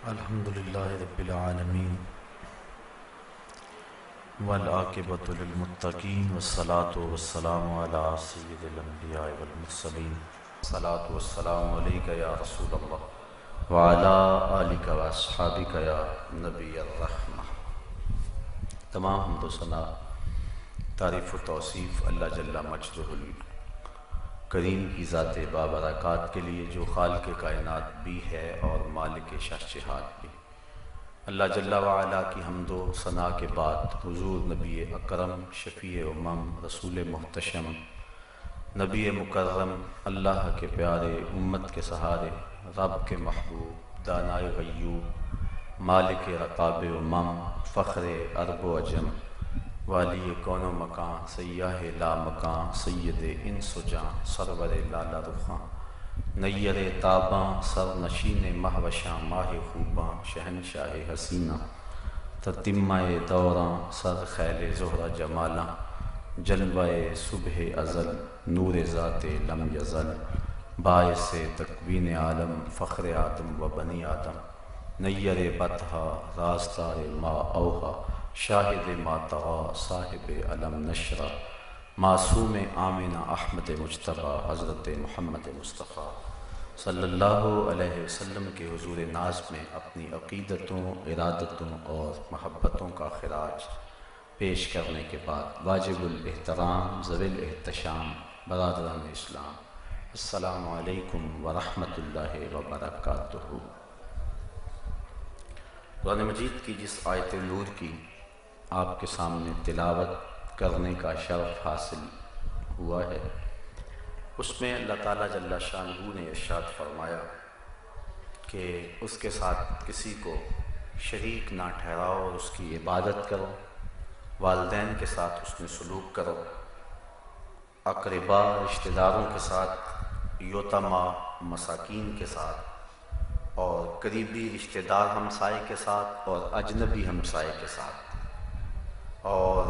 الحمدللہ رب العالمین والعاقبۃ للمتقین والصلاة والسلام علی سید الانبیاء والمرسلین الصلاة والسلام علیک یا رسول اللہ وعلی آلک واصحابک یا نبی الرحمہ۔ تمام حمد و ثنا، تعریف و توصیف اللہ جل مجدہ کریم کی ذات بابرکات کے لیے جو خالق کائنات بھی ہے اور مالک شہنشاہات بھی۔ اللہ جل وعلا کی حمد و ثنا کے بعد حضور نبی اکرم شفیع امم رسول محتشم نبی مکرم اللہ کے پیارے امت کے سہارے رب کے محبوب دانائے غیوب مالک رقاب امم فخر عرب و عجم والی کون و مکان سیاہ لا مکان سید انس و جان سرور لالا رخاں نیر تاباں سر نشین مہوشاں ماہ خوباں شہنشاہ حسینہ تتمہ دوراں سر خیل زہرہ جمالاں جلوہ صبح ازل نور ذات لم یزل باعث تکوین عالم فخر آدم و بنی آدم نیر بطحہ راستار ما اوہا شاہد ما طغا صاحب علم نشرہ معصوم آمنہ احمد مجتبیٰ حضرت محمد مصطفیٰ صلی اللہ علیہ وسلم کے حضور ناز میں اپنی عقیدتوں ارادتوں اور محبتوں کا خراج پیش کرنے کے بعد واجب الاحترام ذوی الاحتشام برادران اسلام السلام علیکم ورحمۃ اللہ وبرکاتہ۔ قرآن مجید کی جس آیت نور کی آپ کے سامنے تلاوت کرنے کا شرف حاصل ہوا ہے، اس میں اللہ تعالیٰ جل شانہ نے ارشاد فرمایا کہ اس کے ساتھ کسی کو شریک نہ ٹھہراؤ اور اس کی عبادت کرو، والدین کے ساتھ اس میں سلوک کرو، اقربا رشتہ داروں کے ساتھ، یتیما مساکین کے ساتھ، اور قریبی رشتہ دار ہمسائے کے ساتھ اور اجنبی ہمسائے کے ساتھ، اور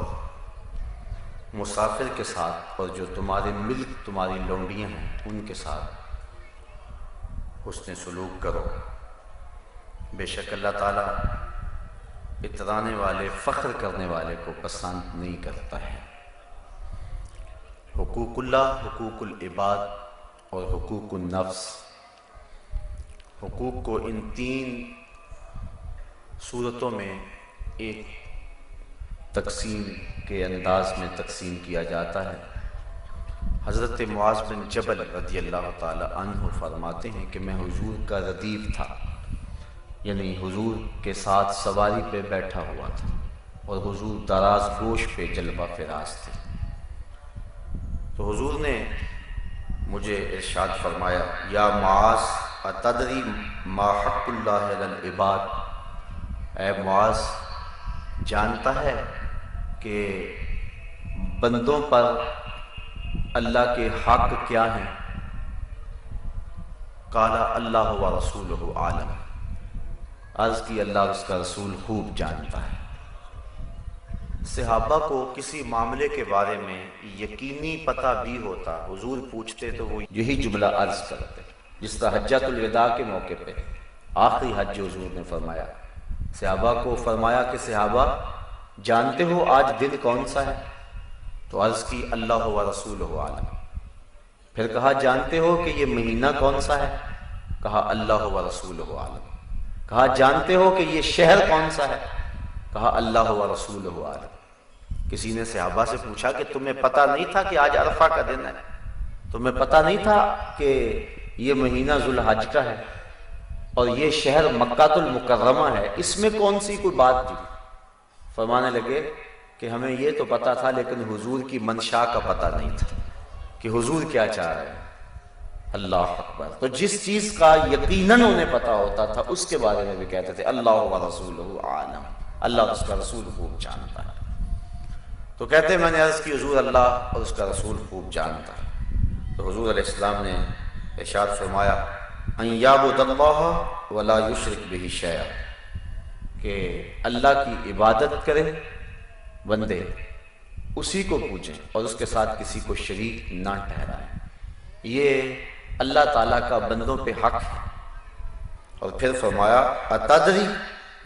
مسافر کے ساتھ، اور جو تمہارے ملک تمہاری لونڈیاں ہیں ان کے ساتھ حسن سلوک کرو۔ بے شک اللہ تعالیٰ اترانے والے فخر کرنے والے کو پسند نہیں کرتا ہے۔ حقوق اللہ، حقوق العباد اور حقوق النفس، حقوق کو ان تین صورتوں میں ایک تقسیم کے انداز میں تقسیم کیا جاتا ہے۔ حضرت معاذ بن جبل رضی اللہ تعالی عنہ فرماتے ہیں کہ میں حضور کا ردیف تھا، یعنی حضور کے ساتھ سواری پہ بیٹھا ہوا تھا اور حضور دراز گوش پہ جلوہ فراز تھے۔ تو حضور نے مجھے ارشاد فرمایا، یا معاذ اتدری ما حق اللہ علی العباد، اے معاذ جانتا ہے کہ بندوں پر اللہ کے حق کیا ہیں؟ قال اللہ و رسولہ عالم، عرض کی اللہ اور اس کا رسول خوب جانتا ہے۔ صحابہ کو کسی معاملے کے بارے میں یقینی پتہ بھی ہوتا، حضور پوچھتے تو وہ یہی جملہ عرض کرتے، جس طرح حجۃ الوداع کے موقع پہ آخری حج حضور نے فرمایا، صحابہ کو فرمایا کہ صحابہ جانتے ہو آج دن کون سا ہے؟ تو عرض کی اللہ و رسولہ عالم۔ پھر کہا جانتے ہو کہ یہ مہینہ کون سا ہے؟ کہا اللہ و رسولہ عالم۔ کہا جانتے ہو کہ یہ شہر کون سا ہے؟ کہا اللہ و رسولہ عالم۔ کسی نے صحابہ سے پوچھا کہ تمہیں پتہ نہیں تھا کہ آج عرفہ کا دن ہے؟ تمہیں پتہ نہیں تھا کہ یہ مہینہ ذوالحج کا ہے اور یہ شہر مکہ المکرمہ ہے؟ اس میں کون سی کوئی بات تھی؟ فرمانے لگے کہ ہمیں یہ تو پتہ تھا لیکن حضور کی منشا کا پتہ نہیں تھا کہ حضور کیا چاہ رہے ہیں۔ اللہ اکبر۔ تو جس چیز کا یقیناً انہیں پتہ ہوتا تھا اس کے بارے میں بھی کہتے تھے اللہ و رسولہ عالم، اللہ اور اس کا رسول خوب جانتا ہے۔ تو کہتے ہیں میں نے عرض کی حضور اللہ اور اس کا رسول خوب جانتا ہے۔ تو حضور علیہ السلام نے ارشاد فرمایا ان یعبد اللہ ولا یشرک بہ شیئا، کہ اللہ کی عبادت کرے بندے، اسی کو پوجیں اور اس کے ساتھ کسی کو شریک نہ ٹھہرائیں۔ یہ اللہ تعالیٰ کا بندوں پہ حق ہے اور پھر فرمایا اتدری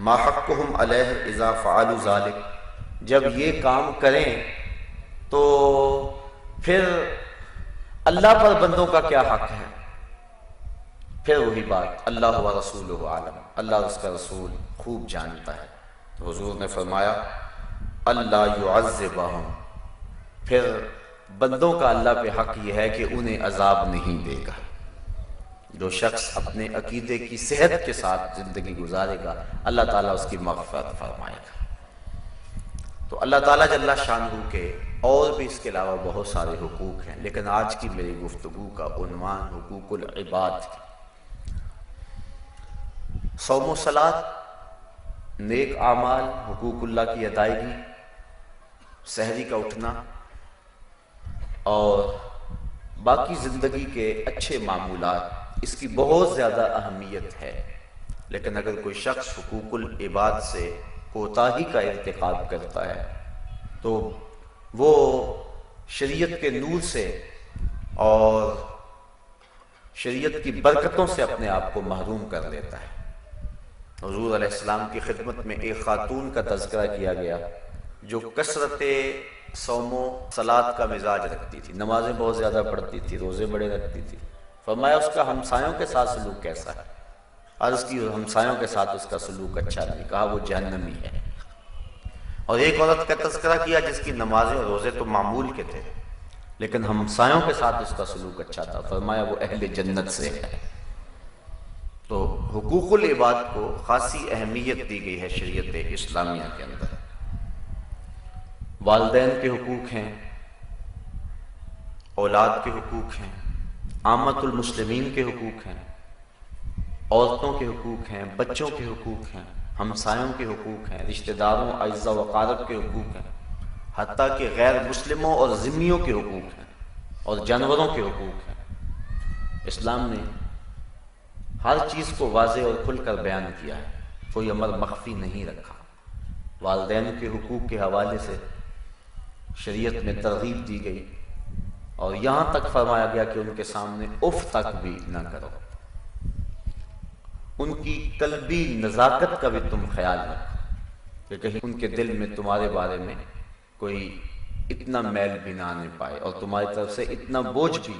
ما حقهم علیہ اذا فعلوا ذلک، جب یہ کام کریں تو پھر اللہ پر بندوں کا کیا حق ہے؟ پھر وہی بات اللہ و رسولہ عالم، اللہ اور اس کا رسول خوب جانتا ہے۔ تو حضور نے فرمایا اللہ یعذبہم، پھر بندوں کا اللہ پہ حق یہ ہے کہ انہیں عذاب نہیں دے گا۔ جو شخص اپنے عقیدے کی صحت کے ساتھ زندگی گزارے گا اللہ تعالیٰ اس کی مغفرت فرمائے گا۔ تو اللہ تعالیٰ جل شانہ کے اور بھی اس کے علاوہ بہت سارے حقوق ہیں، لیکن آج کی میری گفتگو کا عنوان حقوق العباد، صوم و صلاۃ، نیک اعمال، حقوق اللہ کی ادائیگی، سحری کا اٹھنا اور باقی زندگی کے اچھے معمولات، اس کی بہت زیادہ اہمیت ہے۔ لیکن اگر کوئی شخص حقوق العباد سے کوتاہی کا ارتکاب کرتا ہے تو وہ شریعت کے نور سے اور شریعت کی برکتوں سے اپنے آپ کو محروم کر لیتا ہے۔ حضور علیہ السلام کی خدمت میں ایک خاتون کا تذکرہ کیا گیا جو کثرت صوم و صلاۃ کا مزاج رکھتی تھی، نمازیں بہت زیادہ پڑھتی تھی، روزے بڑے رکھتی تھی۔ فرمایا اس کا ہمسایوں کے ساتھ سلوک کیسا ہے؟ عرض کی ہمسایوں کے ساتھ اس کا سلوک اچھا نہیں، کہا وہ جہنمی ہے۔ اور ایک عورت کا تذکرہ کیا جس کی نمازیں اور روزے تو معمول کے تھے لیکن ہمسایوں کے ساتھ اس کا سلوک اچھا تھا، فرمایا وہ اہل جنت سے ہے۔ تو حقوق العباد کو خاصی اہمیت دی گئی ہے شریعت اسلامیہ کے اندر۔ والدین کے حقوق ہیں، اولاد کے حقوق ہیں، عامت المسلمین کے حقوق ہیں، عورتوں کے حقوق ہیں، بچوں کے حقوق ہیں، ہمسایوں کے حقوق ہیں، رشتہ داروں، اعزہ و اقارب کے حقوق ہیں، حتیٰ کہ غیر مسلموں اور ذمیوں کے حقوق ہیں اور جانوروں کے حقوق ہیں۔ اسلام نے ہر چیز کو واضح اور کھل کر بیان کیا ہے، کوئی امر مخفی نہیں رکھا۔ والدین کے حقوق کے حوالے سے شریعت میں ترغیب دی گئی اور یہاں تک فرمایا گیا کہ ان کے سامنے اف تک بھی نہ کرو، ان کی قلبی نزاکت کا بھی تم خیال رکھو کہ کہیں ان کے دل میں تمہارے بارے میں کوئی اتنا میل بھی نہ آنے پائے اور تمہاری طرف سے اتنا بوجھ بھی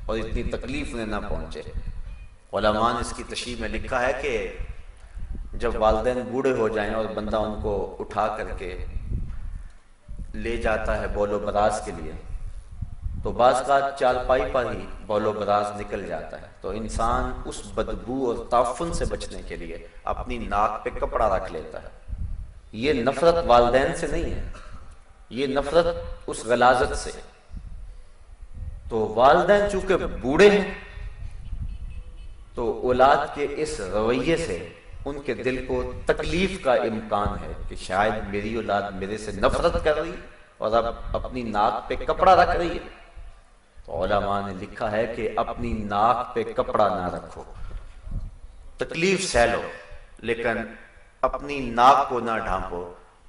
اور اتنی تکلیف نہ پہنچے۔ علماء نے اس کی تشریح میں لکھا ہے کہ جب والدین بوڑھے ہو جائیں اور بندہ ان کو اٹھا کر کے لے جاتا ہے بول و براز کے لیے تو بعض کا چارپائی پر ہی بول و براز نکل جاتا ہے، تو انسان اس بدبو اور تعفن سے بچنے کے لیے اپنی ناک پہ کپڑا رکھ لیتا ہے۔ یہ نفرت والدین سے نہیں ہے، یہ نفرت اس غلاظت سے۔ تو والدین چونکہ بوڑھے ہیں تو اولاد کے اس رویے سے ان کے دل کو تکلیف کا امکان ہے کہ شاید میری اولاد میرے سے نفرت کر رہی اور اب اپنی ناک پہ کپڑا رکھ رہی ہے۔ تو علماء نے لکھا ہے کہ اپنی ناک پہ کپڑا نہ رکھو، تکلیف سہ لو لیکن اپنی ناک کو نہ ڈھانپو،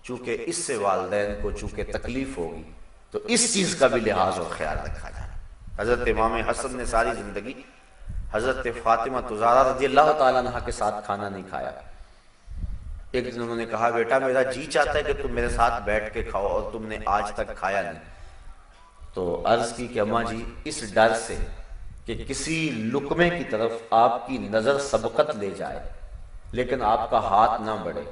چونکہ اس سے والدین کو چونکہ تکلیف ہوگی تو اس چیز کا بھی لحاظ اور خیال رکھا جائے۔ حضرت امام حسن نے ساری زندگی حضرت فاطمہ زہرا رضی اللہ تعالیٰ عنہ کے ساتھ کھانا نہیں کھایا۔ ایک دن انہوں نے کہا بیٹا میرا جی چاہتا ہے کہ تم میرے ساتھ بیٹھ کے کھاؤ اور تم نے آج تک کھایا نہیں۔ تو عرض کی کہ اماں جی اس ڈر سے کہ کسی لقمے کی طرف آپ کی نظر سبقت لے جائے لیکن آپ کا ہاتھ نہ بڑھے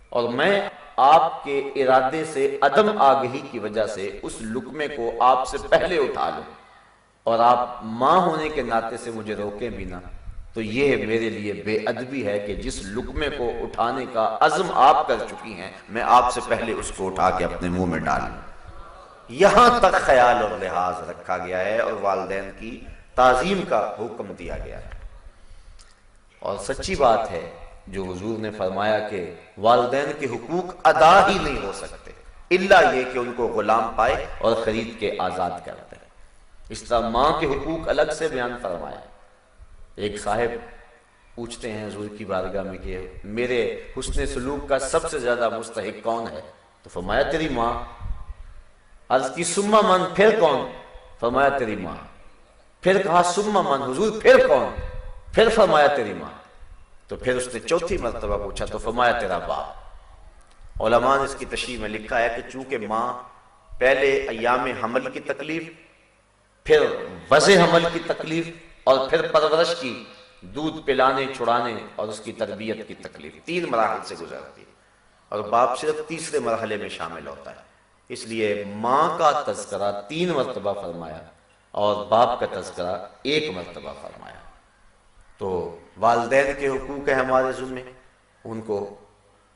اور میں آپ کے ارادے سے عدم آگہی کی وجہ سے اس لقمے کو آپ سے پہلے اٹھا لوں اور آپ ماں ہونے کے ناطے سے مجھے روکیں بھی نہ، تو یہ میرے لیے بے ادبی ہے کہ جس لقمے کو اٹھانے کا عزم آپ کر چکی ہیں میں آپ سے پہلے اس کو اٹھا کے اپنے منہ میں ڈالوں۔ یہاں تک خیال اور لحاظ رکھا گیا ہے اور والدین کی تعظیم کا حکم دیا گیا ہے۔ اور سچی بات ہے جو حضور نے فرمایا کہ والدین کے حقوق ادا ہی نہیں ہو سکتے الا یہ کہ ان کو غلام پائے اور خرید کے آزاد کر دے۔ اس طرح ماں کے حقوق الگ سے بیان فرمایا۔ ایک صاحب پوچھتے ہیں حضور کی بارگاہ میں کہ میرے حسن سلوک کا سب سے زیادہ مستحق کون ہے؟ تو فرمایا تیری ماں۔ عرض کی ثم من، پھر کون؟ فرمایا تیری ماں۔ پھر کہا ثم من، حضور پھر کون؟ پھر فرمایا تیری ماں۔ تو پھر اس نے چوتھی مرتبہ پوچھا تو فرمایا تیرا باپ۔ علماء نے اس کی تشریح میں لکھا ہے کہ چونکہ ماں پہلے ایام حمل کی تکلیف، پھر وضع حمل کی تکلیف، اور پھر پرورش کی، دودھ پلانے چھڑانے اور اس کی تربیت کی تکلیف، 3 مراحل سے گزرتی ہے، اور باپ صرف تیسرے مرحلے میں شامل ہوتا ہے۔ اس لیے ماں کا تذکرہ 3 مرتبہ فرمایا اور باپ کا تذکرہ 1 مرتبہ فرمایا۔ تو والدین کے حقوق ہیں ہمارے ذمہ، ان کو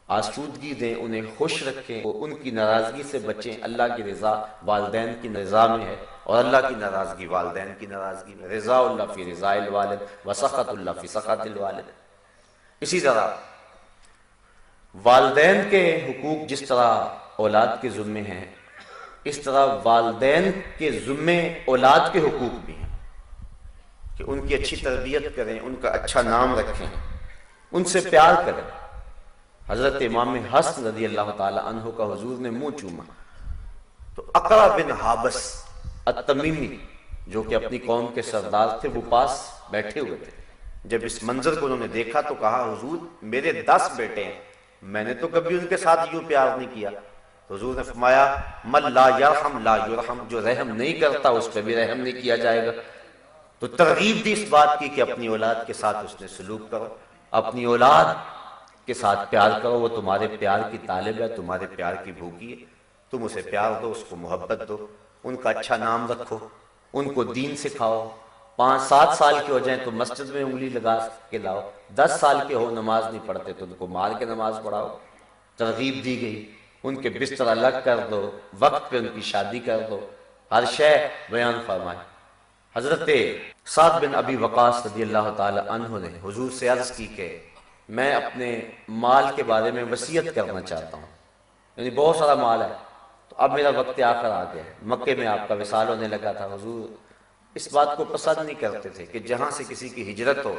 آسودگی دیں، انہیں خوش رکھیں، ان کی ناراضگی سے بچیں۔ اللہ کی رضا والدین کی رضا میں ہے، اور اللہ کی ناراضگی والدین کی ناراضگی میں۔ رضا اللہ فی رضا الوالد وسخط اللہ فی سخط الوالد۔ اسی طرح والدین کے حقوق جس طرح اولاد کے ذمے ہیں، اس طرح والدین کے ذمے اولاد کے حقوق بھی ہیں، کہ ان کی اچھی تربیت کریں، ان کا اچھا نام رکھیں، ان سے پیار کریں۔ حضرت امام حسن رضی اللہ تعالی عنہ کا حضور نے منہ چوما تو اقرع بن حابس التمیمی، جو کہ اپنی قوم کے سردار تھے، وہ پاس بیٹھے ہوئے تھے۔ جب اس منظر کو انہوں نے دیکھا تو کہا حضور میرے 10 بیٹے ہیں، میں نے تو کبھی ان کے ساتھ یوں پیار نہیں کیا۔ حضور نے فرمایا من لا یرحم لا یرحم، جو رحم نہیں کرتا اس پہ بھی رحم نہیں کیا جائے گا۔ تو ترغیب دی اس بات کی کہ اپنی اولاد کے ساتھ اس نے سلوک کرو، اپنی اولاد کے ساتھ پیار کرو، وہ تمہارے پیار کی طالب ہے، تمہارے پیار کی بھوکی ہے، تم اسے پیار دو، اس کو محبت دو، ان کا اچھا نام رکھو، ان کو دین سکھاؤ۔ 5-7 سال کے ہو جائیں تو مسجد میں انگلی لگا کے لاؤ، 10 سال کے ہو نماز نہیں پڑھتے تو ان کو مار کے نماز پڑھاؤ۔ ترغیب دی گئی، ان کے بستر الگ کر دو، وقت پہ ان کی شادی کر دو، ہر شے بیان فرمائے۔ حضرت سعد بن ابی وقاص رضی اللہ تعالی عنہ نے حضور سے عرض کی کہ میں اپنے مال کے بارے میں وصیت کرنا چاہتا ہوں، یعنی بہت سارا مال ہے، تو اب میرا وقت آخر آ گیا ہے۔ مکے میں آپ کا وصال ہونے لگا تھا، حضور اس بات کو پسند نہیں کرتے تھے کہ جہاں سے کسی کی ہجرت ہو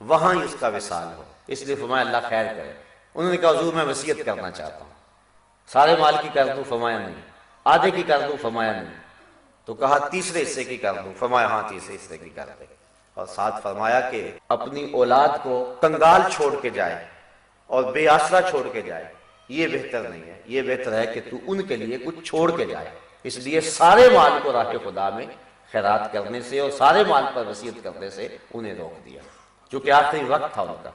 وہاں ہی اس کا وصال ہو، اس لیے فرمایا اللہ خیر کرے۔ انہوں نے کہا حضور میں وصیت کرنا چاہتا ہوں، سارے مال کی کر دوں؟ فرمایا نہیں۔ آدھے کی کر دوں؟ فرمایا نہیں۔ تو کہا تیسرے حصے کی کر دوں؟ فرمایا ہاں تیسرے حصے کی کر دے۔ اور ساتھ فرمایا کہ اپنی اولاد کو کنگال چھوڑ کے جائے اور بے آسرا چھوڑ کے جائے، یہ بہتر نہیں ہے، یہ بہتر ہے کہ تو ان کے لیے کچھ چھوڑ کے جائے۔ اس لیے سارے مال کو راہ خدا میں خیرات کرنے سے اور سارے مال پر وصیت کرنے سے انہیں روک دیا، چونکہ آخری وقت تھا ان کا۔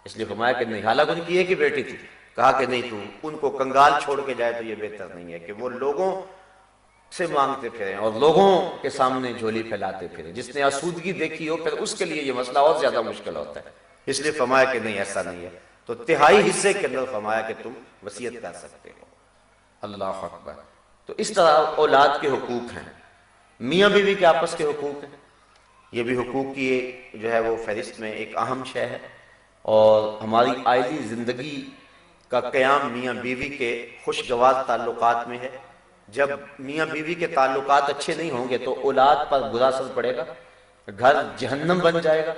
اس لیے فرمایا کہ نہیں، حالانکہ ان کی ایک ہی بیٹی تھی، کہا کہ نہیں، تو ان کو کنگال چھوڑ کے جائے تو یہ بہتر نہیں ہے کہ وہ لوگوں سے مانگتے پھریں اور لوگوں کے سامنے جھولی پھیلاتے پھریں۔ جس نے آسودگی دیکھی ہو پھر اس کے لیے یہ مسئلہ اور زیادہ مشکل ہوتا ہے۔ اس لیے فرمایا کہ نہیں، ایسا نہیں ہے۔ تو 1/3 حصے کے اندر فرمایا کہ تم وصیت کر سکتے ہو۔ اللہ اکبر۔ تو اس طرح اولاد کے حقوق ہیں، میاں بیوی کے آپس کے حقوق ہیں، یہ بھی حقوق کی جو ہے وہ فہرست میں ایک اہم شے ہے۔ اور ہماری آئلی زندگی کا قیام میاں بیوی کے خوشگوار تعلقات میں ہے۔ جب میاں بیوی کے تعلقات اچھے نہیں ہوں گے تو اولاد پر برا اثر پڑے گا، گھر جہنم بن جائے گا۔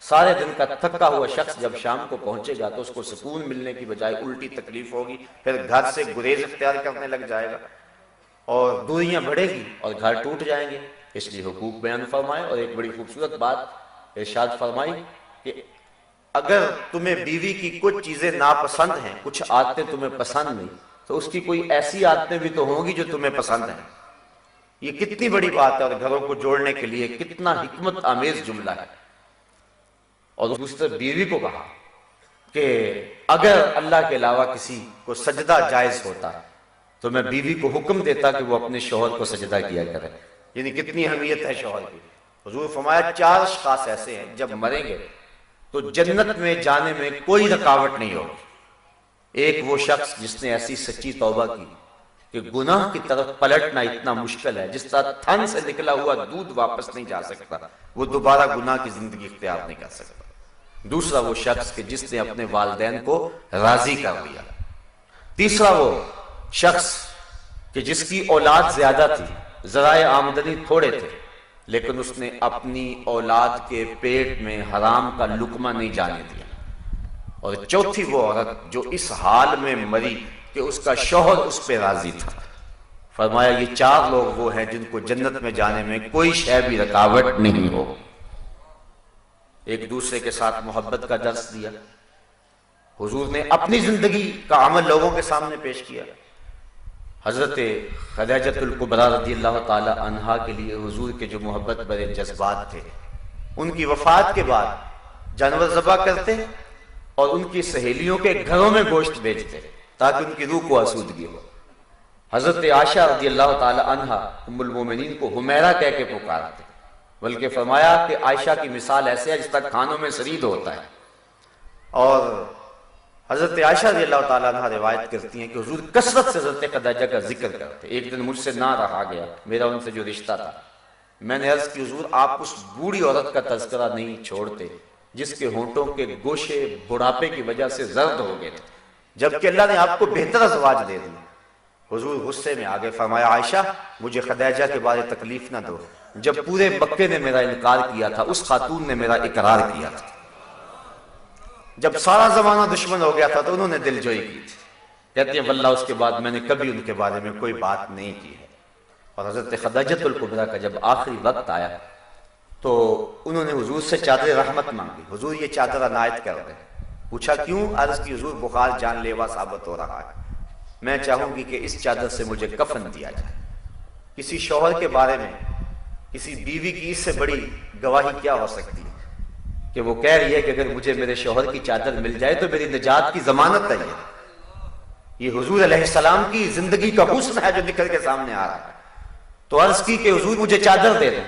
سارے دن کا تھکا ہوا شخص جب شام کو پہنچے گا تو اس کو سکون ملنے کی بجائے الٹی تکلیف ہوگی، پھر گھر سے گریز اختیار کرنے لگ جائے گا اور دوریاں بڑھے گی اور گھر ٹوٹ جائیں گے۔ اس لیے حقوق بیان فرمائے۔ اور ایک بڑی خوبصورت بات ارشاد فرمائی کہ اگر تمہیں بیوی کی کچھ چیزیں ناپسند ہیں، کچھ عادتیں تمہیں پسند نہیں، تو اس کی کوئی ایسی عادتیں بھی تو ہوں گی جو تمہیں پسند ہیں۔ یہ کتنی بڑی بات ہے اور گھروں کو جوڑنے کے لیے کتنا حکمت آمیز جملہ ہے۔ اور دوسرے بیوی کو کہا کہ اگر اللہ کے علاوہ کسی کو سجدہ جائز ہوتا تو میں بیوی کو حکم دیتا کہ وہ اپنے شوہر کو سجدہ کیا کرے۔ یعنی کتنی اہمیت ہے شوہر کی۔ حضور فرمایا 4 اشخاص ایسے ہیں جب مریں گے تو جنت میں جانے میں کوئی رکاوٹ نہیں ہوگی۔ ایک وہ شخص جس نے ایسی سچی توبہ کی کہ گناہ کی طرف پلٹنا اتنا مشکل ہے، جس طرح تھن سے نکلا ہوا دودھ واپس نہیں جا سکتا، وہ دوبارہ گناہ کی زندگی اختیار نہیں کر سکتا۔ دوسرا وہ شخص کہ جس نے اپنے والدین کو راضی کر لیا۔ تیسرا وہ شخص کہ جس کی اولاد زیادہ تھی، ذرائع آمدنی تھوڑے تھے، لیکن اس نے اپنی اولاد کے پیٹ میں حرام کا لقمہ نہیں جانے دیا۔ اور چوتھی وہ عورت جو اس حال میں مری کہ اس کا شوہر اس پہ راضی تھا۔ فرمایا یہ 4 لوگ وہ ہیں جن کو جنت میں جانے میں کوئی شے بھی رکاوٹ نہیں ہو۔ ایک دوسرے کے ساتھ محبت کا درس دیا، حضور نے اپنی زندگی کا عمل لوگوں کے سامنے پیش کیا۔ حضرت خدیجہ الکبریٰ رضی اللہ تعالی عنہا کے لیے حضور کے جو محبت بڑے جذبات تھے، ان کی وفات کے بعد جانور ذبح کرتے اور ان کی سہیلیوں کے گھروں میں گوشت بیچتے تاکہ ان کی روح کو آسودگی ہو۔ حضرت عائشہ رضی اللہ تعالی عنہا ام المومنین کو حمیرہ کہہ کے پکارتے، بلکہ فرمایا کہ عائشہ کی مثال ایسے ہے جس تک کھانوں میں سرید ہوتا ہے۔ اور حضرت عائشہ رضی اللہ تعالیٰ عنہ روایت کرتی ہیں کہ حضور کثرت سے حضرت خدیجہ کا ذکر کرتے۔ ایک دن مجھ سے نہ رہا گیا، میرا ان سے جو رشتہ تھا، میں نے عرض کی حضور آپ اس بوڑھی عورت کا تذکرہ نہیں چھوڑتے جس کے ہونٹوں کے گوشے بڑھاپے کی وجہ سے زرد ہو گئے تھے، جبکہ اللہ نے آپ کو بہتر ازواج دے دی۔ حضور غصے میں آگے فرمایا عائشہ مجھے خدیجہ کے بارے تکلیف نہ دو، جب پورے مکے نے میرا انکار کیا تھا اس خاتون نے میرا اقرار کیا تھا، جب سارا زمانہ دشمن ہو گیا تھا تو انہوں نے دل جوئی کی تھی۔ کہتے ہیں واللہ اس کے بعد میں نے کبھی ان کے بارے میں کوئی بات نہیں کی ہے۔ اور حضرت خدیجہ الکبریٰ کا جب آخری وقت آیا تو انہوں نے حضور سے چادر رحمت مانگی، حضور یہ چادر عنایت کر دیں۔ پوچھا کیوں؟ عرض کی حضور بخار جان لیوا ثابت ہو رہا ہے، میں چاہوں گی کہ اس چادر سے مجھے کفن دیا جائے۔ کسی شوہر کے بارے میں کسی بیوی کی اس سے بڑی گواہی کیا ہو سکتی ہے کہ وہ کہہ رہی ہے کہ اگر مجھے میرے شوہر کی چادر مل جائے تو میری نجات کی ضمانت ہے۔ یہ حضور علیہ السلام کی زندگی کا حسن ہے جو نکل کے سامنے آ رہا ہے۔ تو عرض کی کہ حضور مجھے چادر دے دیں۔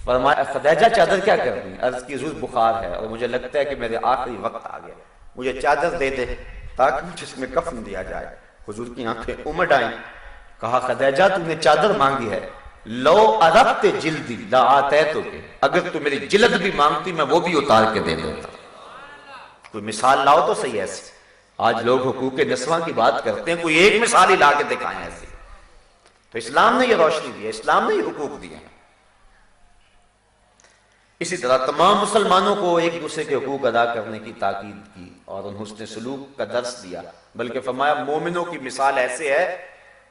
فرمایا خدیجہ چادر کیا کر دیں؟ عرض کی حضور بخار ہے اور مجھے لگتا ہے کہ میرے آخری وقت آ گیا، مجھے چادر دے دے تاکہ مجھے اس میں کفن دیا جائے۔ حضور کی آنکھیں امڑ آئیں، کہا خدیجہ تو نے چادر مانگی ہے، لو عرقت جلدی لا آتیتک، اگر تو میری جلد بھی مانگتی میں وہ بھی اتار کے دے دیتا۔ کوئی مثال لاؤ تو صحیح ایسی۔ آج لوگ حقوق نسواں کی بات کرتے ہیں، کوئی ایک مثال ہی لا کے دکھائیں ایسی۔ تو اسلام نے یہ روشنی دی ہے، اسلام نے یہ حقوق دیے ہیں۔ اسی طرح تمام مسلمانوں کو ایک دوسرے کے حقوق ادا کرنے کی تاکید کی اور ان حسن سلوک کا درس دیا، بلکہ فرمایا مومنوں کی مثال ایسے ہے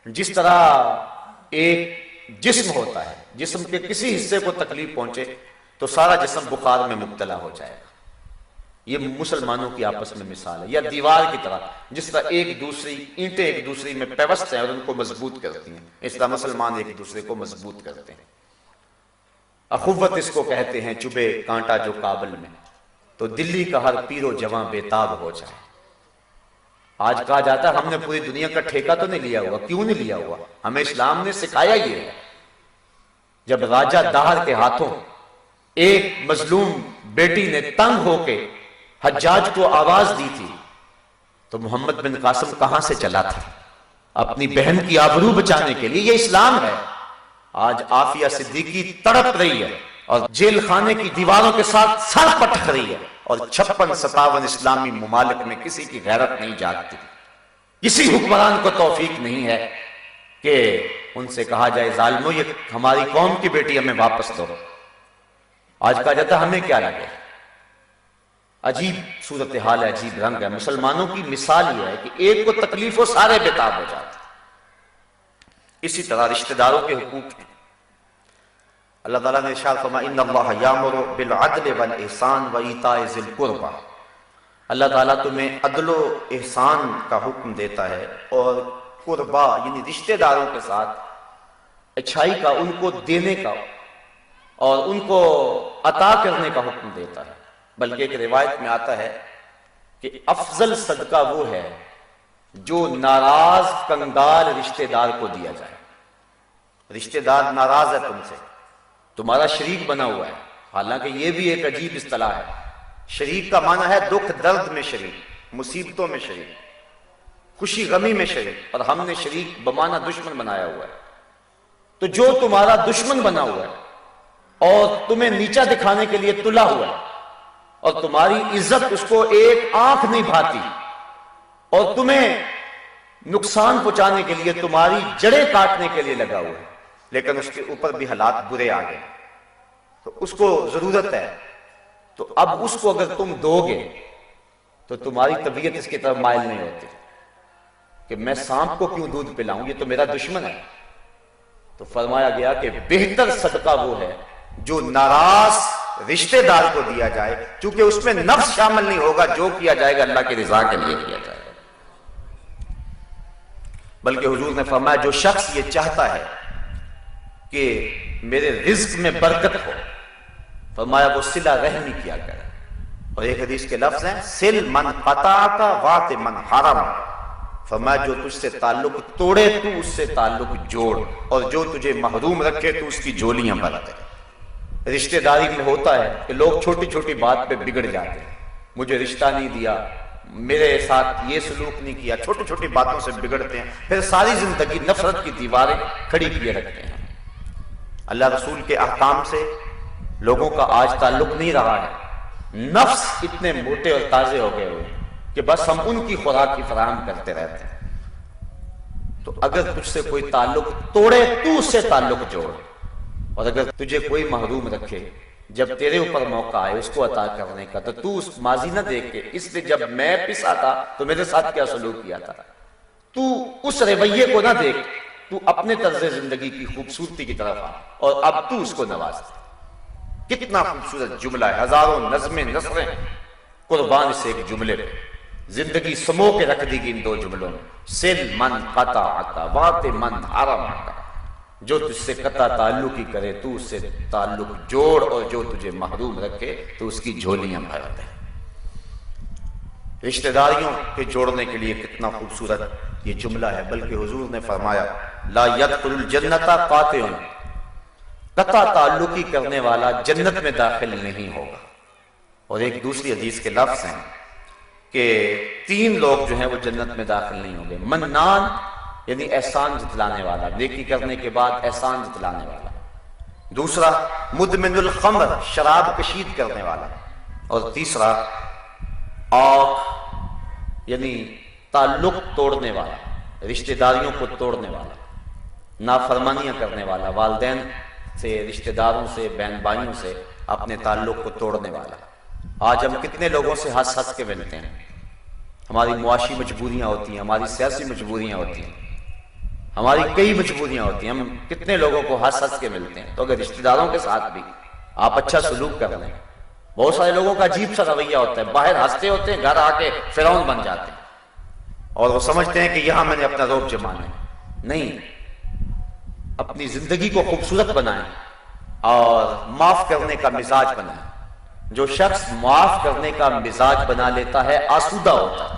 جس طرح ایک جسم ہوتا ہے، جسم کے کسی حصے کو تکلیف پہنچے تو سارا جسم بخار میں مبتلا ہو جائے گا۔ یہ مسلمانوں کی آپس میں مثال ہے، یا دیوار کی طرح جس طرح ایک دوسری اینٹیں ایک دوسری میں پیوست ہیں اور ان کو مضبوط کرتی ہیں، اس طرح مسلمان ایک دوسرے کو مضبوط کرتے ہیں۔ اخوت اس کو کہتے ہیں، چبھے کانٹا جو کابل میں تو دلی کا ہر پیر و جواں بےتاب ہو جائے۔ آج کہا جاتا ہے ہم نے پوری دنیا کا ٹھیکہ تو نہیں لیا ہوا، کیوں نہیں لیا ہوا؟ ہمیں اسلام نے سکھایا یہ ہے۔ جب راجہ داہر کے ہاتھوں ایک مظلوم بیٹی نے تنگ ہو کے حجاج کو آواز دی تھی تو محمد بن قاسم کہاں سے چلا تھا؟ اپنی بہن کی آبرو بچانے کے لیے۔ یہ اسلام ہے۔ آج عافیہ صدیقی تڑپ رہی ہے اور جیل خانے کی دیواروں کے ساتھ سر پٹک رہی ہے، اور 56-57 اسلامی ممالک میں کسی کی غیرت نہیں جاگتی، کسی حکمران کو توفیق نہیں ہے کہ ان سے کہا جائے ظالمو یہ ہماری قوم کی بیٹی ہمیں واپس دو۔ آج کہا جاتا ہے ہمیں کیا لگے؟ عجیب صورتحال ہے، عجیب رنگ ہے۔ مسلمانوں کی مثال یہ ہے کہ ایک کو تکلیف ہو سارے بےتاب ہو جاتے۔ اسی طرح رشتہ داروں کے حقوق ہیں۔ اللہ تعالیٰ نے ارشاد فرمایا ان اللہ یامر بالعدل والاحسان وایتاء ذی القربى، اللہ تعالیٰ تمہیں عدل و احسان کا حکم دیتا ہے اور قربا یعنی رشتہ داروں کے ساتھ اچھائی کا، ان کو دینے کا اور ان کو عطا کرنے کا حکم دیتا ہے۔ بلکہ ایک روایت میں آتا ہے کہ افضل صدقہ وہ ہے جو ناراض کنگال رشتہ دار کو دیا جائے۔ رشتہ دار ناراض ہے تم سے، تمہارا شریک بنا ہوا ہے، حالانکہ یہ بھی ایک عجیب اصطلاح ہے۔ شریک کا معنی ہے دکھ درد میں شریک، مصیبتوں میں شریک، خوشی غمی میں شریک، اور ہم نے شریک بمعنی دشمن بنایا ہوا ہے۔ تو جو تمہارا دشمن بنا ہوا ہے اور تمہیں نیچا دکھانے کے لیے تلا ہوا ہے اور تمہاری عزت اس کو ایک آنکھ نہیں بھاتی اور تمہیں نقصان پہنچانے کے لیے تمہاری جڑیں کاٹنے کے لیے لگا ہوا ہے، لیکن اس کے اوپر بھی حالات برے آ گئے تو اس کو ضرورت ہے، تو اب اس کو اگر تم دو گے تو تمہاری طبیعت اس کی طرف مائل نہیں ہوتی کہ میں سانپ کو کیوں دودھ پلاؤں، یہ تو میرا دشمن ہے۔ تو فرمایا گیا کہ بہتر صدقہ وہ ہے جو ناراض رشتہ دار کو دیا جائے، چونکہ اس میں نفس شامل نہیں ہوگا، جو کیا جائے گا اللہ کی رضا کے لیے کیا جائے گا۔ بلکہ حضور نے فرمایا جو شخص یہ چاہتا ہے کہ میرے رزق میں برکت ہو، فرمایا وہ صلہ رحمی کیا کرے۔ اور ایک حدیث کے لفظ ہیں سل من قطعک وات من حرم، فرمایا جو تجھ سے تعلق توڑے تو اس سے تعلق جوڑ، اور جو تجھے محروم رکھے تو اس کی جھولیاں بھر دے۔ رشتہ داری میں ہوتا ہے کہ لوگ چھوٹی چھوٹی بات پہ بگڑ جاتے ہیں، مجھے رشتہ نہیں دیا، میرے ساتھ یہ سلوک نہیں کیا، چھوٹی چھوٹی باتوں سے بگڑتے ہیں، پھر ساری زندگی نفرت کی دیواریں کھڑی کیے رکھتے ہیں۔ اللہ رسول کے احکام سے لوگوں کا آج تعلق نہیں رہا ہے، نفس اتنے موٹے اور تازے ہو گئے ہوئے کہ بس ہم ان کی خوراک کی فراہم کرتے رہتے ہیں۔ تو اگر تجھ سے کوئی تعلق توڑے تو اس سے تعلق جوڑ، اور اگر تجھے کوئی محروم رکھے، جب تیرے اوپر موقع آئے اس کو عطا کرنے کا، تو اس ماضی نہ دیکھ کے اس لیے جب میں پسا تھا تو میرے ساتھ کیا سلوک کیا تھا، تو اس رویے کو نہ دیکھ، تو اپنے طرز زندگی کی خوبصورتی کی طرف آ، اور اب تو اس کو نواز دے۔ کتنا خوبصورت جملہ ہے، ہزاروں نظمیں نثریں قربان اس ایک جملے پہ، زندگی سمو کے رکھ دی گئی ان دو جملوں میں، سل من قطعک وات من حرمک، جو تجھ سے قطع تعلق ہی کرے تو اس سے تعلق جوڑ، اور جو تجھے محروم رکھے تو اس کی جھولیاں بھر دے۔ رشتہ داریوں کے جوڑنے کے لیے کتنا خوبصورت یہ جملہ ہے، بلکہ حضور نے فرمایا لا يدخل الجنت قاطع، قطع تعلقی کرنے والا جنت میں داخل نہیں ہوگا۔ اور ایک دوسری حدیث کے لفظ ہیں کہ تین لوگ جو ہیں وہ جنت میں داخل نہیں ہوں گے، منان یعنی احسان جتلانے والا، نیکی کرنے کے بعد احسان جتلانے والا، دوسرا مدمن الخمر شراب کشید کرنے والا، اور تیسرا آنکھ یعنی تعلق توڑنے والا، رشتہ داریوں کو توڑنے والا، نافرمانیاں کرنے والا، والدین سے، رشتہ داروں سے، بہن بھائیوں سے اپنے تعلق کو توڑنے والا۔ آج ہم کتنے لوگوں سے ہنس ہنس کے ملتے ہیں، ہماری معاشی مجبوریاں ہوتی ہیں، ہماری سیاسی مجبوریاں ہوتی ہیں، ہماری کئی مجبوریاں ہوتی ہیں، ہم کتنے لوگوں کو ہنس ہنس کے ملتے ہیں۔ تو اگر رشتہ داروں کے ساتھ بھی آپ اچھا سلوک کر لیں، بہت سارے لوگوں کا عجیب سا رویہ ہوتا ہے، باہر ہنستے ہوتے ہیں، گھر آ کے فرعون بن جاتے ہیں، اور وہ سمجھتے ہیں کہ یہاں میں نے اپنا روب جمانا ہے۔ نہیں، اپنی زندگی کو خوبصورت بنائیں اور معاف کرنے کا مزاج بنائیں۔ جو شخص معاف کرنے کا مزاج بنا لیتا ہے آسودہ ہوتا ہے،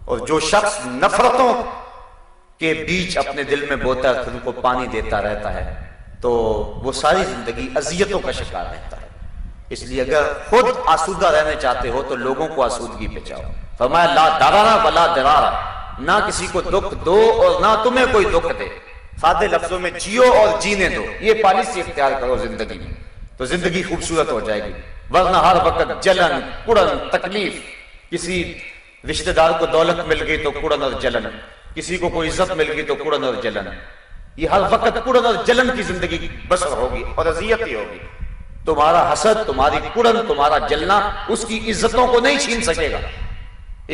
اور جو شخص نفرتوں کے بیچ اپنے دل میں بوتا ہے، ان کو پانی دیتا رہتا ہے، تو وہ ساری زندگی اذیتوں کا شکار رہتا ہے۔ اس لیے اگر خود آسودہ رہنے چاہتے ہو تو لوگوں کو آسودگی پہ جاؤ۔ فرمایا لا ضرر ولا ضرار، نہ کسی کو دکھ دو اور نہ تمہیں کوئی دکھ دے، سادے لفظوں میں جیو اور جینے دو، یہ پالیسی اختیار کرو زندگی میں، تو زندگی خوبصورت ہو جائے گی۔ ورنہ ہر وقت جلن، کڑن، تکلیف، کسی رشتہ دار کو دولت مل گئی تو کڑن اور جلن، کسی کو کوئی عزت مل گئی تو کڑن اور جلن، یہ ہر وقت کڑن اور جلن کی زندگی بسر ہوگی اور اذیت ہی ہوگی۔ تمہارا حسد، تمہاری کڑن، تمہارا جلنا اس کی عزتوں کو نہیں چھین سکے گا۔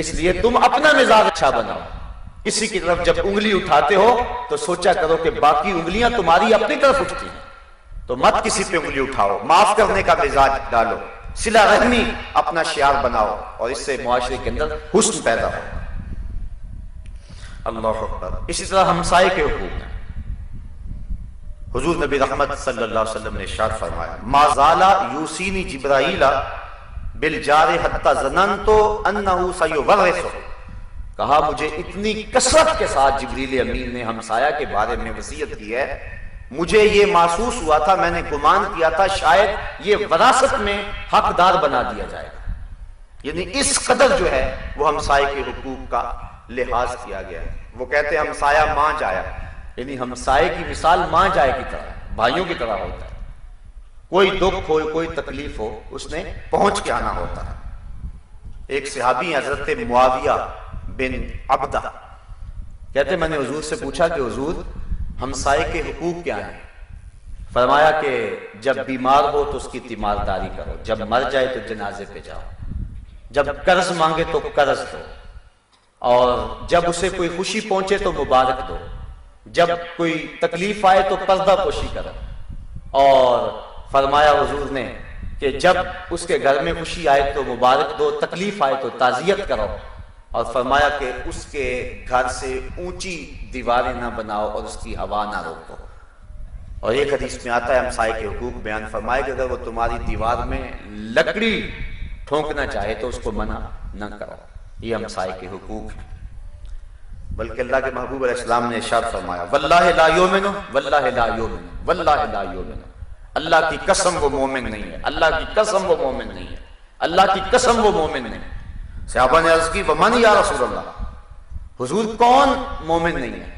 اس لیے تم اپنا مزاج اچھا بناؤ، کسی کی طرف جب انگلی اٹھاتے ہو تو سوچا کرو کہ باقی انگلیاں تمہاری اپنی طرف اٹھتی ہیں، تو مت کسی پہ انگلی اٹھاؤ، معاف کرنے کا مزاج ڈالو، صلہ رحمی اپنا شعار بناؤ، اور اس سے معاشرے کے اندر حسن پیدا ہو۔ اللہ اکبر۔ اسی طرح ہمسائے کے حقوق ہیں، حضور نبی رحمت صلی اللہ علیہ وسلم نے ارشاد فرمایا ما زال یوسینی جبرائیل بالجار حتی ظننت انہ سیورثہ، کہا مجھے اتنی کثرت کے ساتھ جبریل امین نے ہمسایہ کے بارے میں وصیت کی ہے، مجھے یہ محسوس ہوا تھا، میں نے گمان کیا تھا شاید یہ وراثت میں حقدار بنا دیا جائے گا۔ یعنی اس قدر جو ہے وہ ہمسائے کے حقوق کا لحاظ کیا گیا ہے۔ وہ کہتے ہیں ہمسایہ ماں جایا، یعنی ہمسائے کی مثال ماں جائے کی طرح، بھائیوں کی طرح ہوتا ہے، کوئی دکھ ہو، کوئی تکلیف ہو، اس نے پہنچ کے آنا ہوتا ہے۔ ایک صحابی حضرت معاویہ بن عبدہ کہتے میں نے حضور سے پوچھا کہ حضور ہمسائے کے حقوق کیا ہیں؟ فرمایا کہ جب بیمار ہو تو اس کی تیمارداری کرو، جب مر جائے تو جنازے پہ جاؤ، جب قرض مانگے تو قرض دو، اور جب اسے کوئی خوشی پہنچے تو مبارک دو، جب کوئی تکلیف آئے تو پردہ پوشی کرو۔ اور فرمایا حضور نے کہ جب اس کے گھر میں خوشی آئے تو مبارک دو، تکلیف آئے تو تعزیت کرو، اور فرمایا کہ اس کے گھر سے اونچی دیواریں نہ بناؤ اور اس کی ہوا نہ روکو۔ اور ایک حدیث میں آتا ہے ہمسائے کے حقوق بیان فرمائے کہ اگر وہ تمہاری دیوار میں لکڑی ٹھونکنا چاہے تو اس کو منع نہ کرو۔ یہ ہمسائے کے حقوق ہیں۔ بلکہ اللہ کے محبوب علیہ السلام نے ارشاد فرمایا واللہ لا یؤمن واللہ لا یؤمن واللہ لا یؤمن، اللہ کی قسم وہ مومن نہیں ہے، اللہ کی قسم وہ مومن نہیں ہے، اللہ کی قسم وہ مومن نہیں ہے۔ صحابہ نے عرض کی ومن یا رسول اللہ، حضور کون مومن نہیں ہے؟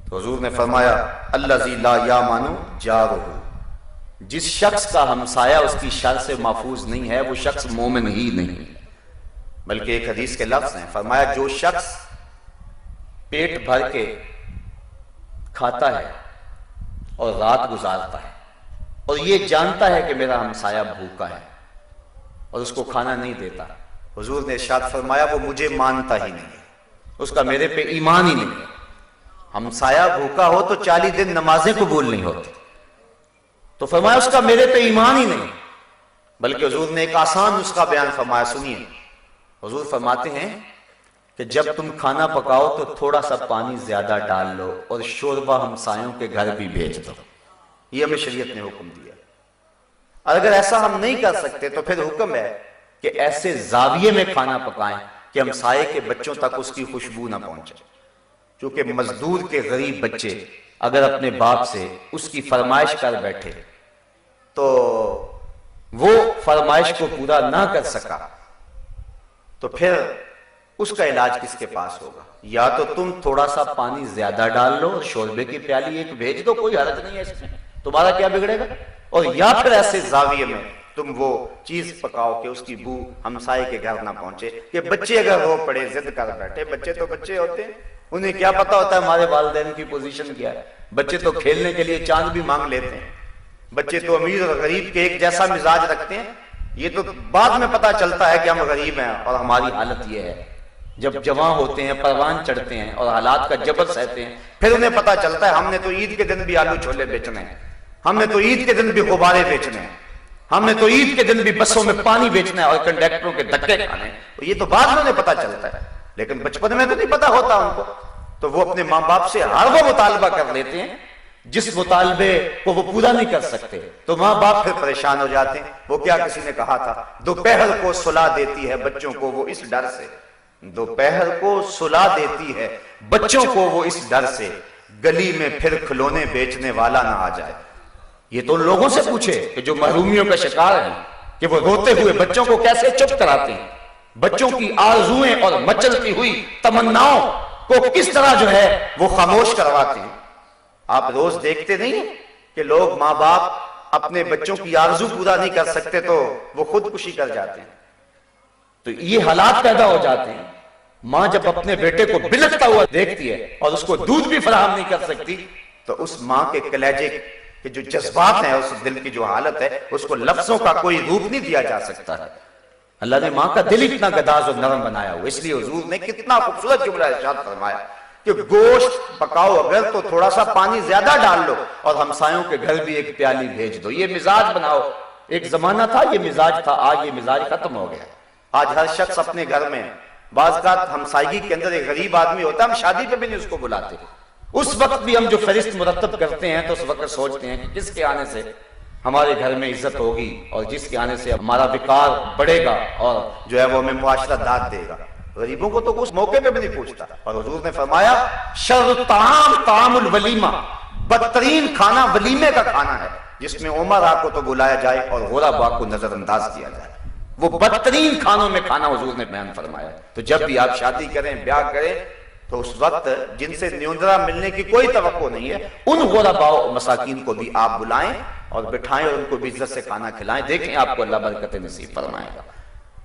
تو حضور نے فرمایا الذی لا یامن جارہ، جس شخص کا ہمسایہ اس کی شر سے محفوظ نہیں ہے وہ شخص مومن ہی نہیں ہے۔ بلکہ ایک حدیث کے لفظ ہیں، فرمایا جو شخص پیٹ بھر کے کھاتا ہے اور رات گزارتا ہے اور یہ جانتا ہے کہ میرا ہمسایہ بھوکا ہے اور اس کو کھانا نہیں دیتا، حضور نے ارشاد فرمایا وہ مجھے مانتا ہی نہیں ہے، اس کا میرے پہ ایمان ہی نہیں ہے۔ ہمسایہ بھوکا ہو تو 40 دن نمازیں قبول نہیں ہوتی، تو فرمایا اس کا میرے پہ ایمان ہی نہیں۔ بلکہ حضور نے ایک آسان نسخہ بیان فرمایا، سنیے۔ حضور فرماتے ہیں کہ جب تم کھانا پکاؤ تو تھوڑا سا پانی زیادہ ڈال لو اور شوربہ ہمسایوں کے گھر بھی بھیج دو، یہ ہمیں شریعت نے حکم دیا۔ اور اگر ایسا ہم نہیں کر سکتے تو پھر حکم ہے کہ ایسے زاویے میں کھانا پکائیں کہ ہمسائے کے بچوں تک اس کی خوشبو نہ پہنچے، کیونکہ مزدور کے غریب بچے اگر اپنے باپ سے اس کی فرمائش کر بیٹھے تو وہ فرمائش کو پورا نہ کر سکا تو پھر اس کا علاج کس کے پاس ہوگا؟ یا تو تم تھوڑا سا پانی زیادہ ڈال لو، شوربے کی پیالی ایک بھیج دو، کوئی حرج نہیں ہے اس میں، تمہارا کیا بگڑے گا؟ اور یا پھر ایسے زاویے میں تم وہ چیز پکاؤ کہ اس کی بو ہمسائے کے گھر نہ پہنچے۔ کہ بچے اگر رو پڑے ضد کر بیٹھے، بچے تو بچے ہوتے ہیں، انہیں کیا پتا ہوتا ہے ہمارے والدین کی پوزیشن کیا ہے؟ بچے تو کھیلنے کے لیے چاند بھی مانگ لیتے ہیں، بچے تو امیر اور غریب کے ایک جیسا مزاج رکھتے ہیں۔ یہ تو بعد میں پتا چلتا ہے کہ ہم غریب ہیں اور ہماری حالت یہ ہے۔ جب جوان ہوتے ہیں، پروان چڑھتے ہیں اور حالات کا جبر سہتے ہیں، پھر انہیں پتا چلتا ہے ہم نے تو عید کے دن بھی آلو چھولے بیچنے ہیں، ہم نے تو عید کے دن بھی غبارے بیچنے ہیں، ہم نے تو عید کے دن بھی بسوں میں پانی بیچنا ہے اور کنڈکٹروں کے دھکے کھانے ہیں۔ یہ تو بعد میں انہیں پتا چلتا ہے، لیکن بچپن میں تو نہیں پتا ہوتا ان کو، تو وہ اپنے ماں باپ سے ہر وہ مطالبہ کر لیتے ہیں جس مطالبے کو وہ پورا نہیں کر سکتے، تو ماں باپ پھر پریشان ہو جاتے ہیں۔ وہ کیا کسی نے کہا تھا دوپہر کو سلا دیتی ہے بچوں کو وہ اس ڈر سے، دوپہر کو سلا دیتی ہے بچوں کو وہ اس ڈر سے، گلی میں پھر کھلونے بیچنے والا نہ آ جائے۔ یہ تو ان لوگوں سے پوچھے کہ جو محرومیوں کا شکار ہیں کہ وہ روتے ہوئے بچوں کو کیسے چپ کراتے ہیں، بچوں کی آرزوئیں اور مچلتی ہوئی تمناؤں کو کس طرح جو ہے وہ خاموش کرواتے ہیں۔ آپ روز دیکھتے نہیں کہ لوگ ماں باپ اپنے بچوں کی آرزو پورا نہیں کر سکتے تو وہ خودکشی کر جاتے ہیں۔ تو یہ حالات پیدا ہو جاتے ہیں۔ ماں جب اپنے بیٹے کو بلکتا ہوا دیکھتی ہے اور اس کو دودھ بھی فراہم نہیں کر سکتی تو اس ماں کے کلیجے کے جو جذبات ہیں، اس دل کی جو حالت ہے، اس کو لفظوں کا کوئی روپ نہیں دیا جا سکتا ہے۔ اللہ نے ماں کا دل اتنا گداز اور نرم بنایا ہوا، اس لیے حضور نے کتنا خوبصورت جملہ ارشاد فرمایا کہ گوشت پکاؤ اگر تو تھوڑا سا پانی زیادہ ڈال لو اور ہمسایوں کے گھر بھی ایک پیالی بھیج دو، یہ مزاج بناؤ۔ ایک زمانہ تھا یہ مزاج تھا، آج یہ مزاج ختم ہو گیا۔ آج ہر شخص اپنے گھر میں، بعض کا ہمسائیگی کے اندر ایک غریب آدمی ہوتا ہے، ہم شادی پہ بھی نہیں اس کو بلاتے، اس وقت بھی ہم جو فہرست مرتب کرتے ہیں تو اس وقت سوچتے ہیں کہ کس کے آنے سے ہمارے گھر میں عزت ہوگی اور جس کے آنے سے ہمارا وقار بڑھے گا اور جو ہے وہ ہمیں معاشرہ داد دے گا۔ غریبوں کو تو اس موقع پہ بھی نہیں پوچھتا۔ اور حضور نے فرمایا شر الطعام طعام الولیمہ، بدترین کھانا ولیمے کا کھانا ہے جس میں عمرہ کو تو بلایا جائے اور غربا کو نظر انداز کیا جائے۔ وہ بدترین کھانوں میں کھانا حضور نے بیان فرمایا۔ تو جب بھی آپ شادی کریں، بیاہ کریں، تو اس وقت جن سے نیوندرا ملنے کی کوئی توقع نہیں ہے ان غرباء و مساکین کو بھی آپ بلائیں اور بٹھائیں اور ان کو بھی عزت سے کھانا کھلائیں، دیکھیں آپ کو اللہ برکت نصیب فرمائے گا۔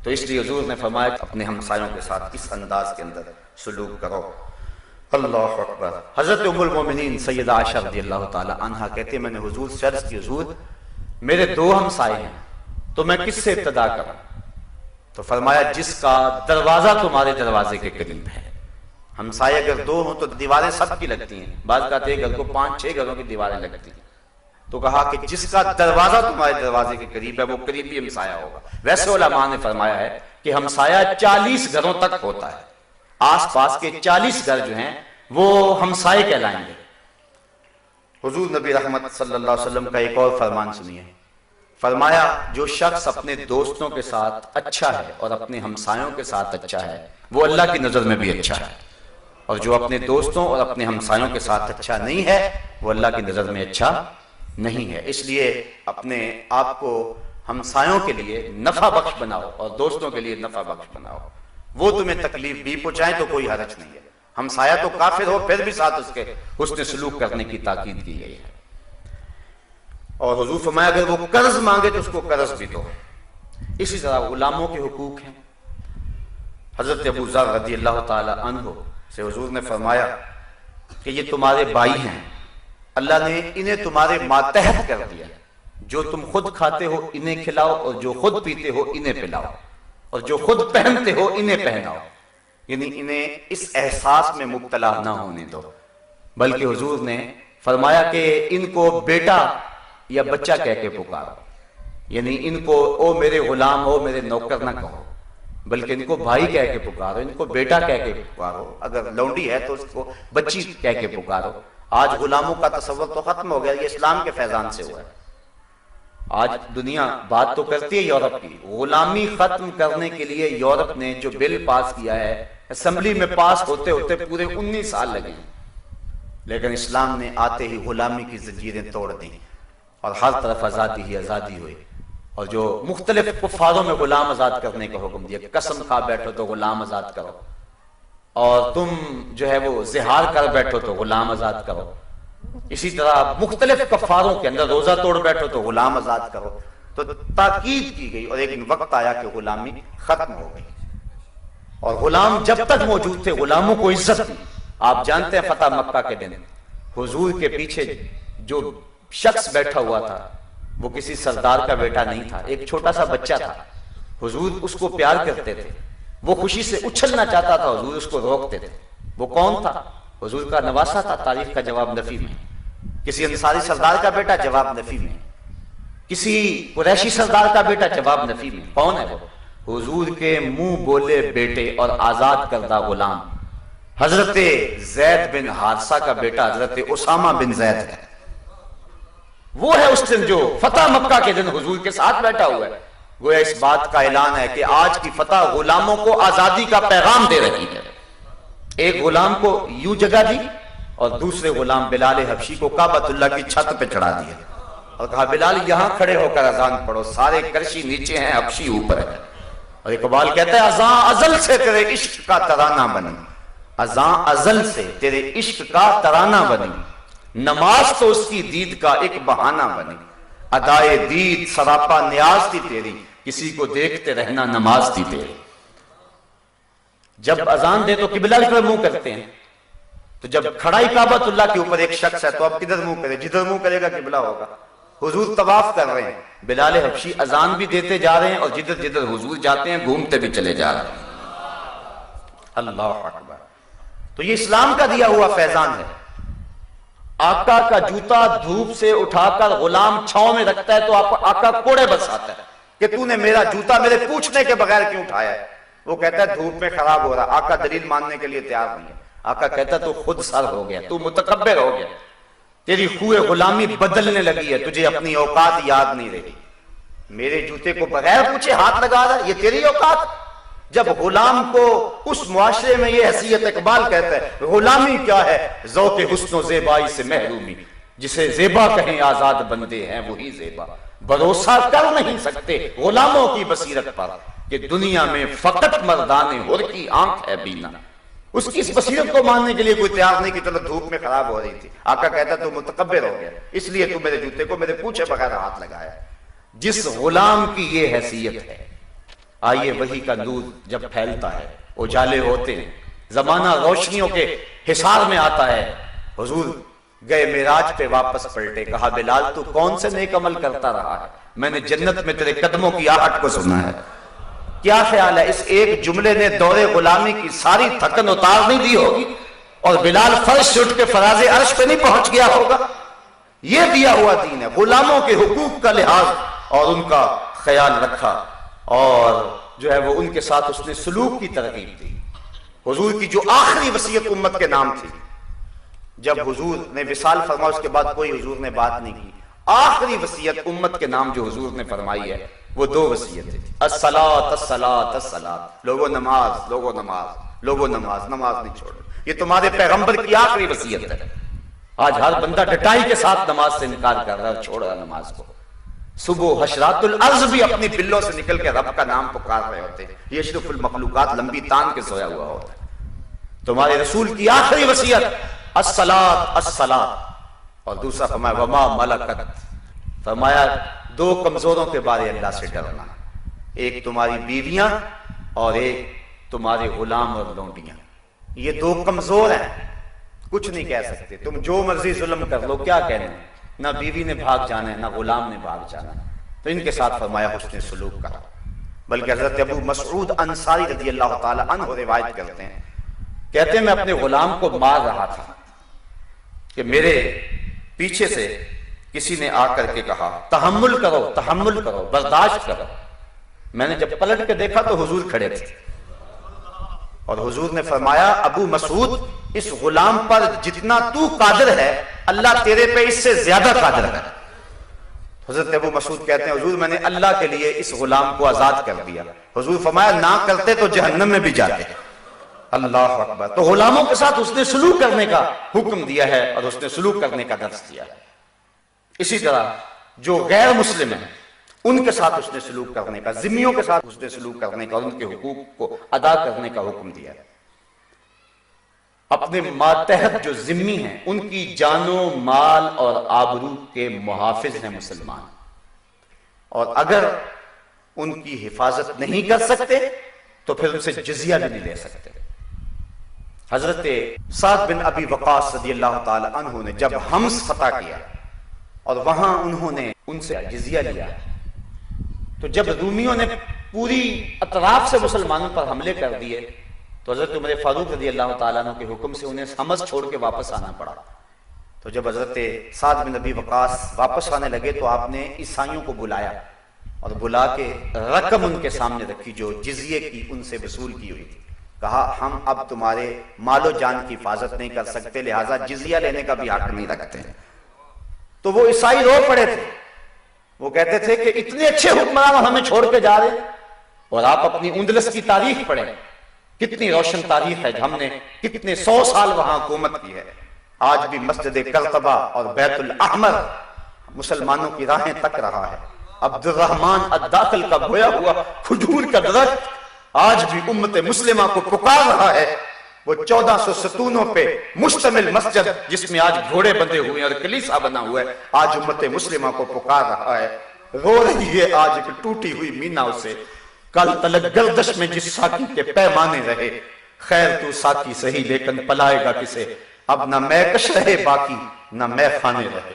تو اس لیے حضور نے فرمایا اپنے ہمسایوں کے ساتھ اس انداز کے اندر سلوک کرو۔ اللہ اکبر۔ حضرت ام المومنین سیدہ عائشہ رضی اللہ تعالی عنہا کہتے ہیں میں نے حضور سے عرض کی حضور میرے 2 ہمسائے ہیں تو میں کس سے ابتدا کروں؟ تو فرمایا جس کا دروازہ تمہارے دروازے کے قریب ہے۔ ہمسائے اگر 2 ہوں تو دیواریں سب کی لگتی ہیں، بعض کہتے ہیں گھر کو 5-6 گھروں کی دیواریں لگتی ہیں، تو کہا کہ جس کا دروازہ تمہارے دروازے کے قریب ہے وہ قریبی ہمسایہ ہوگا۔ ویسے علماء نے فرمایا ہے کہ ہمسایہ 40 گھروں تک ہوتا ہے، آس پاس کے 40 گھر جو ہیں وہ ہمسائے کہلائیں گے۔ حضور نبی رحمت صلی اللہ علیہ وسلم کا ایک اور فرمان سنیے، فرمایا جو شخص اپنے دوستوں کے ساتھ اچھا ہے اور اپنے ہمسایوں کے ساتھ اچھا ہے وہ اللہ کی نظر میں بھی اچھا ہے، اور جو اپنے دوستوں اور اپنے ہمسایوں کے ساتھ اچھا نہیں ہے وہ اللہ کی نظر میں اچھا نہیں ہے۔ اس لیے اپنے آپ کو ہمسایوں کے لیے نفع بخش بناؤ اور دوستوں کے لیے نفع بخش بناؤ، وہ تمہیں تکلیف بھی پہنچائیں تو کوئی حرج نہیں ہے۔ ہمسایہ تو کافر ہو پھر بھی ساتھ اس کے حسن سلوک کرنے کی تاکید کی گئی ہے۔ اور حضور فرمایا اگر وہ قرض مانگے تو اس کو قرض بھی دو۔ اسی طرح غلاموں کے حقوق ہیں۔ حضرت ابو ذر رضی اللہ تعالی عنہ سے حضور نے فرمایا کہ یہ تمہارے بھائی ہیں، اللہ نے انہیں تمہارے ماتحت کر دیا، جو تم خود کھاتے ہو انہیں کھلاؤ اور جو خود پیتے ہو انہیں پلاؤ اور جو خود پہنتے ہو انہیں پہناؤ، یعنی انہیں اس احساس میں مبتلا نہ ہونے دو۔ بلکہ حضور نے فرمایا کہ ان کو بیٹا یا بچہ کہہ کے پکارو، یعنی ان کو او میرے غلام ہو میرے نوکر نہ کہو، بلکہ ان کو بھائی کہہ کے پکارو، ان کو بیٹا کہہ کے پکارو، اگر لونڈی ہے تو اس کو بچی کہہ کے پکارو۔ آج غلاموں کا تصور تو ختم ہو گیا، یہ اسلام کے فیضان سے ہوا ہے۔ آج دنیا بات تو کرتی ہے یورپ کی، غلامی ختم کرنے کے لیے یورپ نے جو بل پاس کیا ہے اسمبلی میں پاس ہوتے ہوتے پورے 19 سال لگے ہیں، لیکن اسلام نے آتے ہی غلامی کی زنجیریں توڑ دیں اور ہر طرف آزادی ہی آزادی ہوئی، اور جو مختلف کفاروں میں غلام آزاد کرنے کا حکم دیا، قسم کھا بیٹھو تو غلام آزاد کرو، اور تم جو ہے وہ زہار کر بیٹھو تو غلام آزاد کرو، اسی طرح مختلف کفاروں کے اندر روزہ توڑ بیٹھو تو غلام آزاد کرو۔ تو تاکید کی گئی اور ایک وقت آیا کہ غلامی ختم ہو گئی، اور غلام جب تک موجود تھے غلاموں کو عزت تھی۔ آپ جانتے ہیں فتح مکہ کے دن حضور کے پیچھے جو شخص بیٹھا ہوا تھا وہ کسی سردار کا بیٹا نہیں تھا، ایک چھوٹا سا بچہ تھا، حضور اس کو پیار کرتے تھے، وہ خوشی سے اچھلنا چاہتا تھا، حضور اس کو روکتے تھے۔ وہ کون تھا؟ حضور کا نواسا تھا۔ تاریخ کا جواب نفی میں، کسی انصاری سردار کا بیٹا، جواب نفی میں، کسی قریشی سردار کا بیٹا، جواب نفی میں۔ کون ہے وہ؟ حضور کے منہ بولے بیٹے اور آزاد کردہ غلام حضرت زید بن حارثہ کا بیٹا حضرت اسامہ بن زید ہے۔ وہ ہے اس دن جو فتح مکہ کے دن حضور کے ساتھ بیٹھا ہوا ہے۔ گویا اس بات کا اعلان ہے کہ آج کی فتح غلاموں کو آزادی کا پیغام دے رہی ہے۔ ایک غلام کو یوں جگہ دی اور دوسرے غلام بلال حبشی کو کعبۃ اللہ کی چھت پہ چڑھا دیا اور کہا بلال یہاں کھڑے ہو کر اذان پڑھو، سارے کرشی نیچے ہیں، حبشی اوپر ہے۔ اور اقبال کہتا ہے اذان ازل سے تیرے عشق کا ترانہ بنی، اذان ازل سے تیرے عشق کا ترانہ بنی، نماز تو اس کی دید کا ایک بہانہ بنی، ادائے دید سراپا نیاز تھی تیری، کسی کو دیکھتے رہنا نماز تھی تیری۔ جب اذان دے تو قبلہ کی طرف منہ کرتے ہیں، تو جب کھڑائی کعبۃ اللہ کے اوپر ایک شخص ہے تو اب کدھر منہ کرے؟ جدھر منہ کرے گا قبلہ ہوگا۔ حضور طواف کر رہے ہیں، بلال حبشی اذان بھی دیتے جا رہے ہیں اور جدھر جدھر حضور جاتے ہیں گھومتے بھی چلے جا رہے ہیں۔ اللہ اکبر۔ تو یہ اسلام کا دیا ہوا فیضان ہے۔ آقا کا جوتا دھوپ سے اٹھا کر غلام چھاؤں میں رکھتا ہے تو آقا کوڑے برساتا ہے کہ تو نے میرا جوتا میرے پوچھنے کے بغیر کیوں اٹھایا ہے؟ وہ کہتا ہے دھوپ میں خراب ہو رہا۔ آقا دلیل ماننے کے لیے تیار نہیں ہے۔ آقا کہتا ہے تو خود سر ہو گیا، تو متکبر ہو گیا، تیری خوئے غلامی بدلنے لگی ہے، تجھے اپنی اوقات یاد نہیں رہی، میرے جوتے کو بغیر پوچھے ہاتھ لگا رہا ہے، یہ تیری اوقات؟ جب غلام کو اس معاشرے میں یہ حیثیت، اقبال کہتا ہے غلامی کیا ہے؟ ذوق حسن و زیبائی سے محرومی، جسے زیبا کہیں آزاد بندے ہیں وہی زیبا، بھروسہ کر نہیں سکتے غلاموں کی بصیرت پر کہ دنیا میں فقط مردان حر کی آنکھ ہے بینا۔ اس کی اس بصیرت کو ماننے کے لیے کوئی تیار نہیں کہ چلو دھوپ میں خراب ہو رہی تھی۔ آقا کہتا تو متکبر ہو گیا، اس لیے تو میرے جوتے کو میرے پوچھے بغیر ہاتھ لگایا۔ جس غلام کی یہ حیثیت ہے، آئیے وحی کا نور جب پھیلتا ہے، اجالے ہوتے ہیں، زمانہ روشنیوں کے حصار میں آتا ہے۔ حضور گئے معراج پہ واپس پلٹے، کہا بلال تو کون سے نیک عمل کرتا رہا ہے؟ میں نے جنت میں تیرے قدموں کی آہٹ کو سنا ہے۔ کیا خیال ہے اس ایک جملے نے دور غلامی کی ساری تھکن اتار نہیں دی ہوگی اور بلال فرش سے اٹھ کے فراز عرش پہ نہیں پہنچ گیا ہوگا؟ یہ دیا ہوا دین ہے. غلاموں کے حقوق کا لحاظ اور ان کا خیال رکھا اور جو ہے وہ ان کے ساتھ اس نے سلوک کی ترغیب دی. حضور کی جو آخری وصیت امت کے نام تھی، جب حضور نے وصال فرمایا اس کے بعد کوئی حضور نے بات نہیں کی. آخری وصیت امت کے نام جو حضور نے فرمائی ہے وہ دو وصیتیں تھیں. الصلاۃ الصلاۃ الصلاۃ، لوگو نماز، لوگو نماز، لوگو نماز، نماز نہیں چھوڑو. یہ تمہارے پیغمبر کی آخری وصیت ہے. آج ہر بندہ ڈٹائی کے ساتھ نماز سے انکار کر رہا ہے، چھوڑ رہا نماز کو. صبح حشرات الارض بھی اپنی بلوں سے نکل کے رب کا نام پکار رہے ہوتے ہیں. یہ اشرف المخلوقات لمبی تان کے سویا ہوا ہوتا ہے. تمہارے رسول کی آخری وصیت الصلاۃ الصلاۃ. اور دوسرا فرمایا وما ملکت، فرمایا دو کمزوروں کے بارے اللہ سے ڈرنا، ایک تمہاری بیویاں اور ایک تمہارے غلام اور لونڈیاں. یہ دو کمزور ہیں، کچھ نہیں کہہ سکتے. تم جو مرضی ظلم کر لو، کیا کہنا ہے؟ نہ بیوی نے بھاگ جانا ہے، نہ غلام نے بھاگ جانا ہے. تو ان کے ساتھ فرمایا حسن سلوک کرو. بلکہ حضرت ابو مسعود انصاری رضی اللہ تعالی عنہ روایت کرتے ہیں، کہتے ہیں میں اپنے غلام کو مار رہا تھا کہ میرے پیچھے سے کسی نے آ کر کے کہا تحمل کرو، تحمل کرو، برداشت کرو. میں نے جب پلٹ کے دیکھا تو حضور کھڑے تھے اور حضور نے فرمایا ابو مسعود، اس غلام پر جتنا تو قادر ہے اللہ تیرے پہ اس سے زیادہ قادر ہے. حضرت ابو مسعود کہتے ہیں حضور میں نے اللہ کے لیے اس غلام کو آزاد کر دیا. حضور فرمایا نہ کرتے تو جہنم میں بھی جاتے. اللہ اکبر. تو غلاموں کے ساتھ اس نے سلوک کرنے کا حکم دیا ہے اور اس نے سلوک کرنے کا درس دیا ہے. اسی طرح جو غیر مسلم ہیں ان کے ساتھ اس نے سلوک کرنے کا، ذمیوں کے ساتھ اس نے سلوک کرنے کا اور ان کے حقوق کو ادا کرنے کا حکم دیا ہے. اپنے ماتحت جو ذمی ہیں ان کی جان و مال اور آبرو کے محافظ ہیں مسلمان، اور اگر ان کی حفاظت نہیں کر سکتے تو پھر ان سے جزیہ بھی نہیں لے سکتے. حضرت سعد بن ابی وقاص رضی اللہ تعالی عنہ نے جب حمص فتح کیا اور وہاں انہوں نے ان سے جزیہ لیا، تو جب رومیوں نے پوری اطراف سے مسلمانوں پر حملے کر دیے تو حضرت عمر فاروق رضی اللہ تعالیٰ عنہ کے حکم سے انہیں حمص چھوڑ کے واپس آنا پڑا. تو جب حضرت سعد بن ابی وقاص واپس آنے لگے تو آپ نے عیسائیوں کو بلایا اور بلا کے رقم ان کے سامنے رکھی جو جزیے کی ان سے وصول کی ہوئی تھی. کہا ہم اب تمہارے مال و جان کی حفاظت نہیں کر سکتے، لہٰذا جزیہ لینے کا بھی حق نہیں رکھتے. تو وہ عیسائی رو پڑے تھے. وہ کہتے تھے کہ اتنے اچھے حکمران ہمیں چھوڑ کے جا رہے ہیں. اور آپ اپنی اندلس کی تاریخ پڑھیں، کتنی روشن تاریخ ہے. ہم نے کتنے 100 سال وہاں حکومت کی ہے. آج بھی مسجد قرطبہ اور بیت الاحمر مسلمانوں کی راہیں تک رہا ہے. عبد الرحمن الداخل کا بویا ہوا کھجور کا درخت آج بھی امت مسلمہ کو پکار رہا ہے. وہ 1400 ستونوں پہ مشتمل مسجد جس میں آج گھوڑے بندھے ہوئے اور کلیسا بنا ہوا ہے، آج امت مسلمہ کو پکار رہا ہے. رو رہی ہے آج ایک ٹوٹی ہوئی مینا اسے. کل تلک گردش میں جس ساکی کے پیمانے رہے، خیر تو ساکی صحیح لیکن پلائے گا کسے. اب نہ میں کش رہے باقی نہ میں خانے رہے.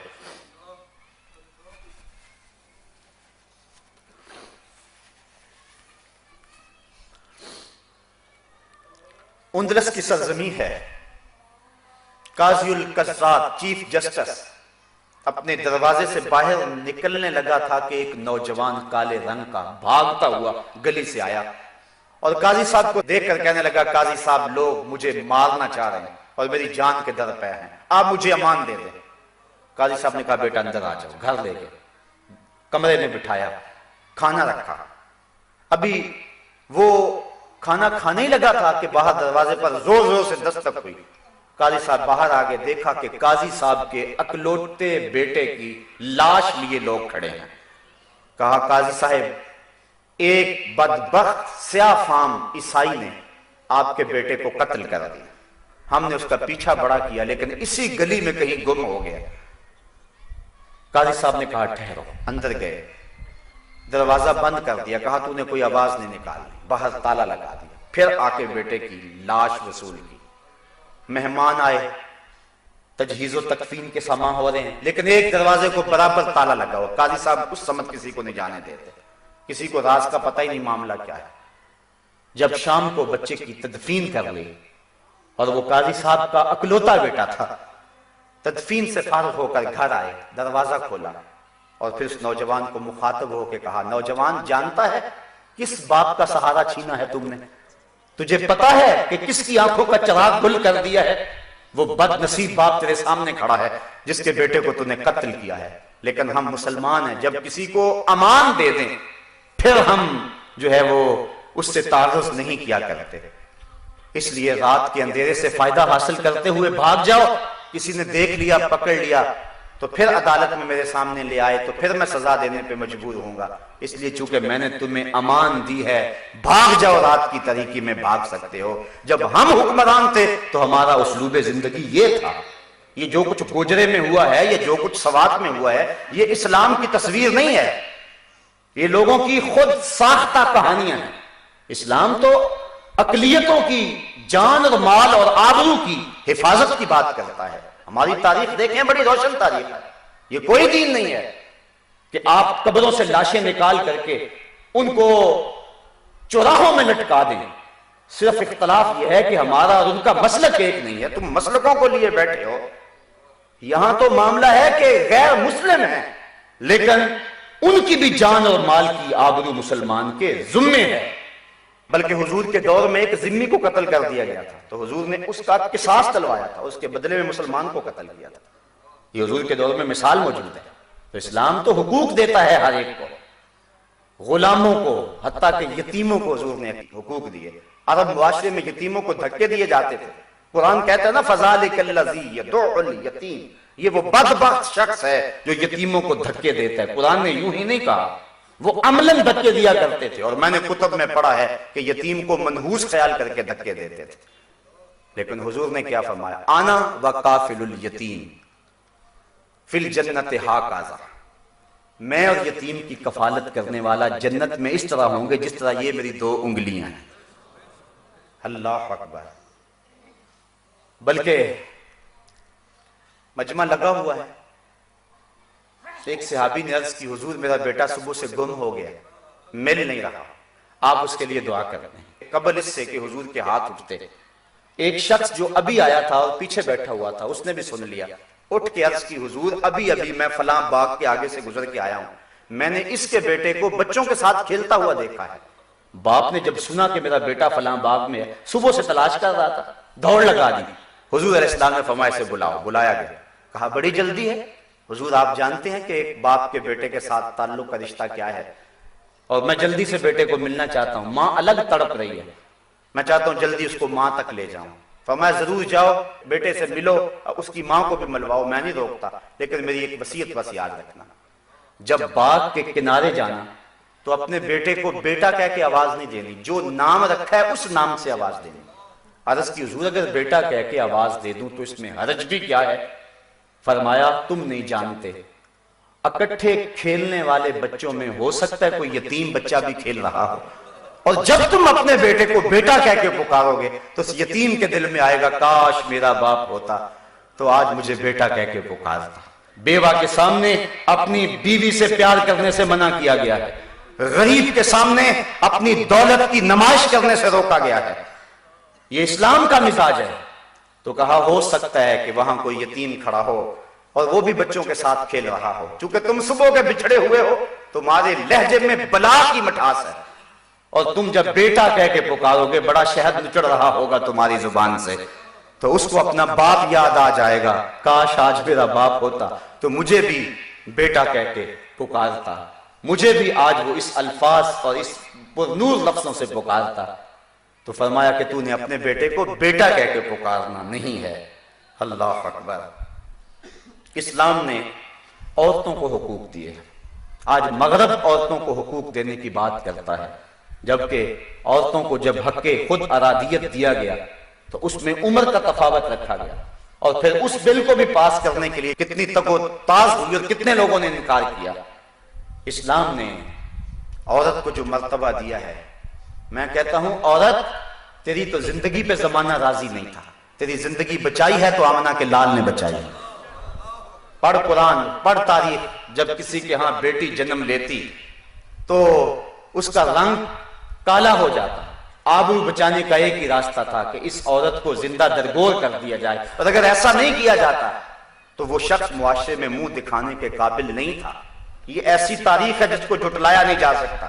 اندلس کی سرزمین ہے. قاضی القضات چیف جسٹس اپنے دروازے سے باہر نکلنے لگا تھا کہ ایک نوجوان کالے رنگ کا بھاگتا ہوا گلی سے آیا اور قاضی صاحب کو دیکھ کر کہنے لگا قاضی صاحب لوگ مجھے مارنا چاہ رہے ہیں اور میری جان کے در پہ ہیں، آپ مجھے امان دے دیں. قاضی صاحب نے کہا بیٹا اندر آ جاؤ. گھر لے گئے، کمرے میں بٹھایا، کھانا رکھا. ابھی وہ کھانا کھانے ہی لگا تھا کہ باہر دروازے پر زور زور سے دستک ہوئی. قاضی صاحب باہر آگے دیکھا کہ قاضی صاحب کے اکلوتے بیٹے کی لاش لیے لوگ کھڑے ہیں. کہا قاضی صاحب ایک بدبخت سیاہ فام عیسائی نے آپ کے بیٹے کو قتل کر دیا. ہم نے اس کا پیچھا بڑا کیا لیکن اسی گلی میں کہیں گم ہو گیا. قاضی صاحب نے کہا ٹھہرو. اندر گئے، دروازہ بند کر دیا. کہا تو نے کوئی آواز نہیں نکالی، باہر تالا لگا دیا. پھر آ کے بیٹے کی لاش وصول کی. مہمان آئے، تجہیز و تکفین کے سامان ہو رہے ہیں لیکن ایک دروازے کو برابر تالا لگا ہوا. قاضی صاحب اس سمت کسی کو نہیں جانے دیتے، کسی کو راز کا پتہ ہی نہیں معاملہ کیا ہے. جب شام کو بچے کی تدفین کر لی اور وہ قاضی صاحب کا اکلوتا بیٹا تھا تدفین سے فارغ ہو کر گھر آئے، دروازہ کھولا اور پھر اس نوجوان کو مخاطب ہو کے کہا، نوجوان جانتا ہے کس باپ کا سہارا چھینا ہے تم نے؟ تجھے پتا ہے کہ کس کی آنکھوں کا چراغ گل کر دیا ہے؟ وہ بد نصیب باپ تیرے سامنے کھڑا ہے جس کے بیٹے کو تو نے قتل کیا ہے۔ لیکن ہم مسلمان ہیں، جب کسی کو امان دے دیں پھر ہم جو ہے وہ اس سے تعرض نہیں کیا کرتے، اس لیے رات کے اندھیرے سے فائدہ حاصل کرتے ہوئے بھاگ جاؤ، کسی نے دیکھ لیا پکڑ لیا تو پھر عدالت میں میرے سامنے لے آئے تو پھر میں سزا دینے پہ مجبور ہوں گا، اس لیے چونکہ میں نے تمہیں امان دی ہے بھاگ جاؤ، رات کی تاریکی میں بھاگ سکتے ہو۔ جب ہم حکمران تھے تو ہمارا اسلوب زندگی یہ تھا۔ یہ جو کچھ گوجرے میں ہوا ہے، یہ جو کچھ سوات میں ہوا ہے، یہ اسلام کی تصویر نہیں ہے، یہ لوگوں کی خود ساختہ کہانیاں ہیں۔ اسلام تو اقلیتوں کی جان اور مال اور آبرو کی حفاظت کی بات کرتا ہے۔ ہماری تاریخ دیکھیں، بڑی روشن تاریخ ہے، یہ کوئی دین نہیں ہے کہ آپ قبروں سے لاشیں نکال کر کے ان کو چوراہوں میں لٹکا دیں۔ صرف اختلاف یہ ہے کہ ہمارا اور ان کا مسلک ایک نہیں ہے، تم مسلکوں کو لیے بیٹھے ہو۔ یہاں تو معاملہ ہے کہ غیر مسلم ہیں لیکن ان کی بھی جان اور مال کی آبرو مسلمان کے ذمے ہے۔ بلکہ حضور کے دور میں ایک ذمی کو قتل کر دیا گیا تھا تو حضور نے اس کا قصاص تلوایا تھا، اس کے بدلے میں مسلمان کو قتل کیا تھا۔ یہ حضور کے دور میں مثال موجود ہے۔ تو اسلام تو حقوق دیتا ہے ہر ایک کو، غلاموں کو، حتیٰ کہ یتیموں کو حضور نے حقوق دیے۔ عرب معاشرے میں یتیموں کو دھکے دیے جاتے تھے، قرآن کہتا ہے نا فَذَلِكَ الَّذِي يَدُعُّ الْيَتِيمَ، یہ وہ بدبخت شخص ہے جو یتیموں کو دھکے دیتا ہے۔ قرآن نے یوں ہی نہیں کہا، وہ عملاً دھکے دیا کرتے تھے، اور میں نے کتب میں پڑھا ہے کہ یتیم کو منحوس خیال کر کے دھکے دیتے تھے۔ لیکن حضور نے کیا فرمایا، انا وکافل الیتیم فی الجنت ہاکذا، میں اور یتیم کی کفالت کرنے والا جنت میں اس طرح ہوں گے جس طرح یہ میری دو انگلیاں ہیں۔ اللہ اکبر۔ بلکہ مجمع لگا ہوا ہے، ایک صحابی نے عرض کی حضور میرا بیٹا صبح سے گم ہو گیا، مل نہیں رہا، آپ اس کے لیے دعا کر دیں۔ قبل اس سے کہ حضور کے ہاتھ اٹھتے، ایک شخص جو ابھی آیا تھا اور پیچھے بیٹھا ہوا تھا اس نے بھی سن لیا، اٹھ کے عرض کی حضور ابھی میں فلاں باغ کے آگے سے گزر کے آیا ہوں، میں نے اس کے بیٹے کو بچوں کے ساتھ کھیلتا ہوا دیکھا ہے۔ باپ نے جب سنا کہ میرا بیٹا فلاں باغ میں ہے، صبح سے تلاش کر رہا تھا، دوڑ لگا دی۔ حضور علیہ السلام نے فرمایا سے بلاؤ، بلایا گیا، کہا بڑی جلدی ہے حضور، آپ جانتے ہیں کہ ایک باپ کے بیٹے کے ساتھ تعلق کا رشتہ کیا ہے، اور میں جلدی سے بیٹے کو ملنا چاہتا ہوں، ماں الگ تڑپ رہی ہے، میں چاہتا ہوں جلدی اس کو ماں تک لے جاؤں۔ فرمایا ضرور جاؤ، بیٹے سے ملو، اس کی ماں کو بھی ملواؤ، میں نہیں روکتا، لیکن میری ایک وصیت بس یاد رکھنا، جب باغ کے کنارے جانا تو اپنے بیٹے کو بیٹا کہہ کے آواز نہیں دینی، جو نام رکھا ہے اس نام سے آواز دینی۔ عرض کی حضور اگر بیٹا کہہ کے آواز دے دوں تو اس میں حرج بھی کیا ہے؟ فرمایا تم نہیں جانتے، اکٹھے کھیلنے والے بچوں میں ہو سکتا ہے کوئی یتیم بچہ بھی کھیل رہا ہو، اور جب تم اپنے بیٹے کو بیٹا کہہ کے پکارو گے تو اس یتیم کے دل میں آئے گا کاش میرا باپ ہوتا تو آج مجھے بیٹا کہہ کے پکارتا۔ بیوہ کے سامنے اپنی بیوی سے پیار کرنے سے منع کیا گیا ہے، غریب کے سامنے اپنی دولت کی نمائش کرنے سے روکا گیا ہے، یہ اسلام کا مزاج ہے۔ تو کہا ہو سکتا ہے کہ وہاں کوئی یتیم کھڑا ہو اور وہ بھی بچوں کے ساتھ کھیل رہا ہو، چونکہ تم صبح کے بچھڑے ہوئے ہو، تمہارے لہجے میں بلا کی مٹھاس ہے، اور تم جب بیٹا کہہ کے پکارو گے بڑا شہد نچڑ رہا ہوگا تمہاری زبان سے، تو اس کو اپنا باپ یاد آ جائے گا، کاش آج میرا باپ ہوتا تو مجھے بھی بیٹا کہہ کے پکارتا، مجھے بھی آج وہ اس الفاظ اور اس پرنور لفظوں سے پکارتا۔ تو فرمایا کہ تو نے اپنے بیٹے کو بیٹا کہہ کے پکارنا نہیں ہے۔ اللہ اکبر۔ اسلام نے عورتوں کو حقوق دیے، آج مغرب عورتوں کو حقوق دینے کی بات کرتا ہے، جبکہ عورتوں کو جب حق خود ارادیت دیا گیا تو اس میں عمر کا تفاوت رکھا گیا، اور پھر اس بل کو بھی پاس کرنے کے لیے کتنی تک و تاز ہوئی اور کتنے لوگوں نے انکار کیا۔ اسلام نے عورت کو جو مرتبہ دیا ہے، میں کہتا ہوں عورت تیری تو زندگی پہ زمانہ راضی نہیں تھا، تیری زندگی بچائی ہے تو آمنہ کے لال نے بچائی ہے۔ پڑھ قرآن، پڑھ تاریخ، جب کسی کے ہاں بیٹی جنم لیتی تو اس کا رنگ کالا ہو جاتا، آبرو بچانے کا ایک ہی راستہ تھا کہ اس عورت کو زندہ درگور کر دیا جائے، اور اگر ایسا نہیں کیا جاتا تو وہ شخص معاشرے میں منہ دکھانے کے قابل نہیں تھا. یہ ایسی تاریخ ہے جس کو جھٹلایا نہیں جا سکتا.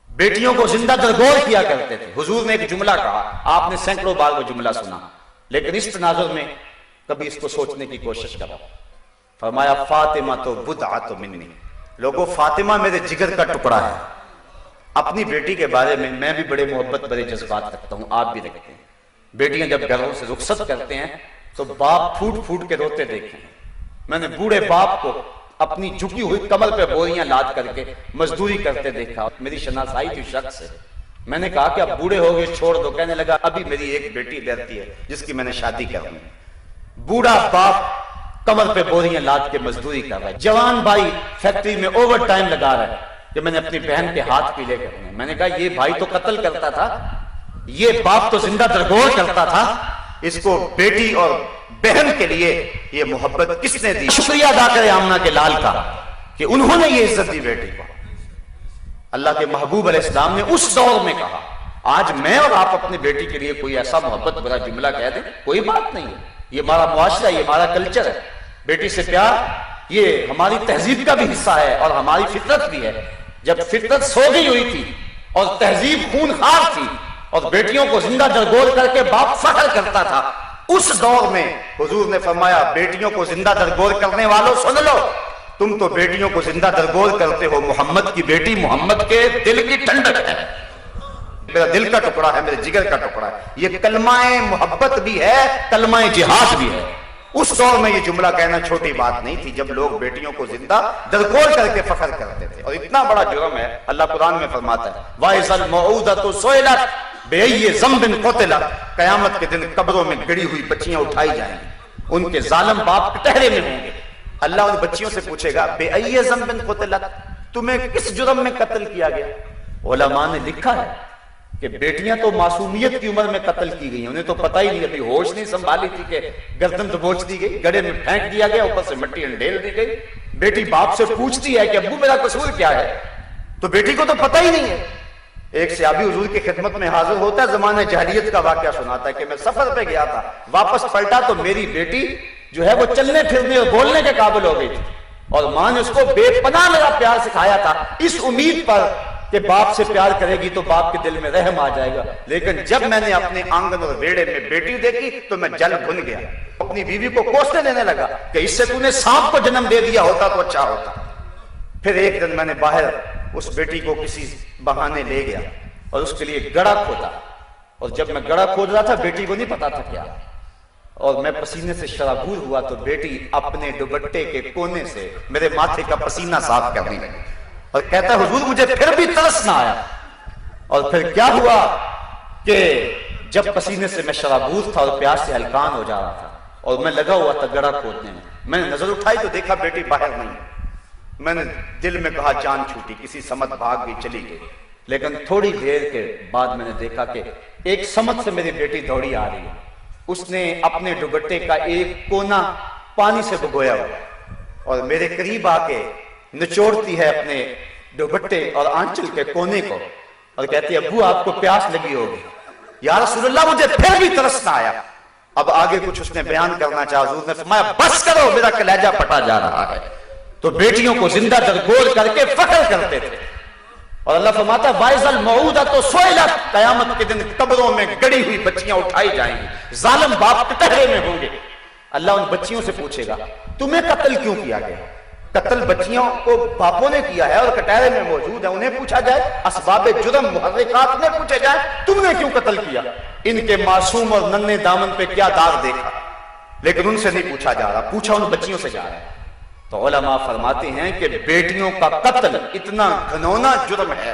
بیٹیوں کو زندہ درگور کیا کرتے تھے. حضور نے ایک جملہ کہا, آپ نے سینکڑوں بار وہ جملہ سنا, لیکن اس تناظر میں کبھی اس کو سوچنے کی کوشش کرو. فرمایا فاطمہ تو بضعۃ منی, لوگوں فاطمہ میرے جگر کا ٹکڑا ہے. اپنی بیٹی کے بارے میں میں بھی بڑے محبت بڑے جذبات رکھتا ہوں, آپ بھی رکھتے ہیں. بیٹیاں جب گھروں سے رخصت کرتے ہیں تو باپ پھوٹ پھوٹ کے روتے دیکھے ہیں. میں نے بوڑھے باپ کو اپنی جھکی ہوئی کمر پہ بوریاں لاد کر کے مزدوری کرتے دیکھا. میری شناسائی تھی شخص سے, میں نے کہا کہ اب بوڑھے ہو گئے چھوڑ دو. کہنے لگا ابھی میری ایک بیٹی رہتی ہے جس کی میں نے شادی کرنی. بوڑھا باپ کمر پہ بوریاں لاد کے مزدوری کر رہا ہے. جوان بھائی فیکٹری میں اوور ٹائم لگا رہا ہے کہ میں نے اپنی بہن کے ہاتھ پیلے کرنے ہیں. میں نے کہا یہ بھائی تو قتل کرتا تھا, یہ باپ تو زندہ درگور کرتا تھا. اس کو بیٹی اور بہن کے لیے یہ محبت کس نے دی؟ شکریہ ادا کرے آمنہ کے لال کا کہ انہوں نے یہ عزت دی بیٹی کو. اللہ کے محبوب علیہ السلام نے اس دور میں کہا. آج میں اور آپ اپنی بیٹی کے لیے کوئی ایسا محبت بڑا جملہ کہہ دیں, کوئی بات نہیں ہے. یہ ہمارا معاشرہ, یہ ہمارا کلچر ہے. بیٹی سے پیار یہ ہماری تہذیب کا بھی حصہ ہے اور ہماری فطرت بھی ہے. جب فطرت سو گئی ہوئی تھی اور تہذیب خون خوار تھی اور بیٹیوں کو زندہ درگور کر کے باپ فخر کرتا تھا, اس دور میں حضور نے فرمایا بیٹیوں کو زندہ درگور کرنے والوں سن لو, تم تو بیٹیوں کو زندہ درگور کرتے ہو. محمد کی بیٹی محمد کے دل کی ٹھنڈک ہے, میرا دل کا ٹکڑا ہے, میرے جگر کا ٹکڑا ہے. یہ کلمہ محبت بھی ہے, کلمہ جہاد بھی ہے. اس دور میں یہ جملہ کہنا چھوٹی بات نہیں تھی جب لوگ بیٹیوں کو زندہ درگور کر کے فخر کرتے تھے. اور اتنا بڑا جرم ہے, اللہ قرآن میں فرماتا ہے وَإِذَا الْمَوْعُودَةُ سُئِلَتْ بِأَيِّ ذَنبٍ قُتِلَتْ, قیامت کے دن قبروں میں گڑی ہوئی بچیاں اٹھائی جائیں گی, ان کے ظالم باپ کٹہرے میں ہوں گے. اللہ ان بچیوں سے پوچھے گا بِأَيِّ ذَنبٍ قُتِلَتْ, تمہیں کس جرم میں قتل کیا گیا؟ علماء نے لکھا ہے کہ بیٹیاں تو معصومیت کی عمر میں قتل کی گئی, انہیں تو پتہ ہی نہیں, ابھی ہوش نہیں سنبھالی تھی کہ گردن دبوچ دی گئی, گڑھے میں پھینک دیا گیا, اوپر سے مٹی انڈیل دی گئی. بیٹی باپ سے پوچھتی ہے کہ ابو میرا قصور کیا ہے, تو بیٹی کو تو پتہ ہی نہیں ہے. ایک صحابی حضور کی خدمت میں حاضر ہوتا ہے, زمانہ جاہلیت کا واقعہ سناتا ہے کہ میں سفر پہ گیا تھا, واپس پلٹا تو میری بیٹی جو ہے وہ چلنے پھرنے اور بولنے کے قابل ہو گئی تھی, اور ماں نے اس کو بے پناہ میرا پیار سکھایا تھا اس امید پر کہ باپ سے پیار کرے گی تو باپ کے دل میں رحم آ جائے گا. لیکن جب میں نے اپنے آنگن اور ویڑے میں بیٹی دیکھی تو میں جل بھن گیا. اپنی بیوی کو کوسنے دینے لگا کہ اس سے تو نے سانپ کو جنم دے دیا ہوتا تو اچھا ہوتا. پھر ایک دن میں نے باہر اس بیٹی کو کسی بہانے لے گیا اور اس کے لیے گڑا کھودا, اور جب میں گڑا کھود رہا تھا بیٹی کو نہیں پتا تھا کیا, اور میں پسینے سے شرابور ہوا تو بیٹی اپنے دوپٹے کے کونے سے میرے ماتھے کا پسینہ صاف کرنے لگی اور کہتا ہے حضور مجھے پھر بھی ترس نہ آیا. اور پھر کیا ہوا کہ جب پسینے سے میں شرابور تھا اور پیاس سے ہلکان ہو جا رہا تھا اور میں لگا ہوا تھا گڑا کھودنے میں نے نظر اٹھائی تو دیکھا بیٹی باہر نہیں. میں نے دل میں کہا جان چھوٹی, کسی سمت بھاگ گئی, چلی گئی. لیکن تھوڑی دیر کے بعد میں نے دیکھا کہ ایک سمت سے میری بیٹی دوڑی آ رہی ہے. اس نے اپنے دوپٹے کا ایک کونا پانی سے بھگویا ہوا اور میرے قریب آ کے نچوڑتی ہے اپنے دوپٹے اور آنچل کے کونے کو اور کہتی ہے ابو آپ کو پیاس لگی ہوگی. یا رسول اللہ مجھے پھر بھی ترس نہ آیا. اب آگے کچھ اس نے بیان کرنا چاہا, حضور نے فرمایا بس کرو میرا کلیجہ پھٹا جا رہا ہے. تو بیٹیوں کو زندہ درگور کر کے فخر کرتے تھے. اور اللہ فرماتا ہے وَإِذَا الْمَوْعُودَةُ سُئِلَتْ, قیامت کے دن قبروں میں گڑی ہوئی بچیاں اٹھائی جائیں گی, ظالم باپ کٹہرے میں ہوں گے. اللہ ان بچیوں سے پوچھے گا تمہیں قتل کیوں کیا گیا؟ قتل بچیوں کو باپوں نے کیا ہے اور کٹہرے میں موجود ہے, انہیں پوچھا جائے. اسباب جرم محرکات نے پوچھے جائے تم نے کیوں قتل کیا؟ ان کے معصوم اور ننھے دامن پہ کیا داغ دیکھا؟ لیکن ان سے نہیں پوچھا جا رہا, پوچھا ان بچیوں سے جا رہا ہے. تو علماء فرماتے ہیں کہ بیٹیوں کا قتل اتنا گھنونا جرم ہے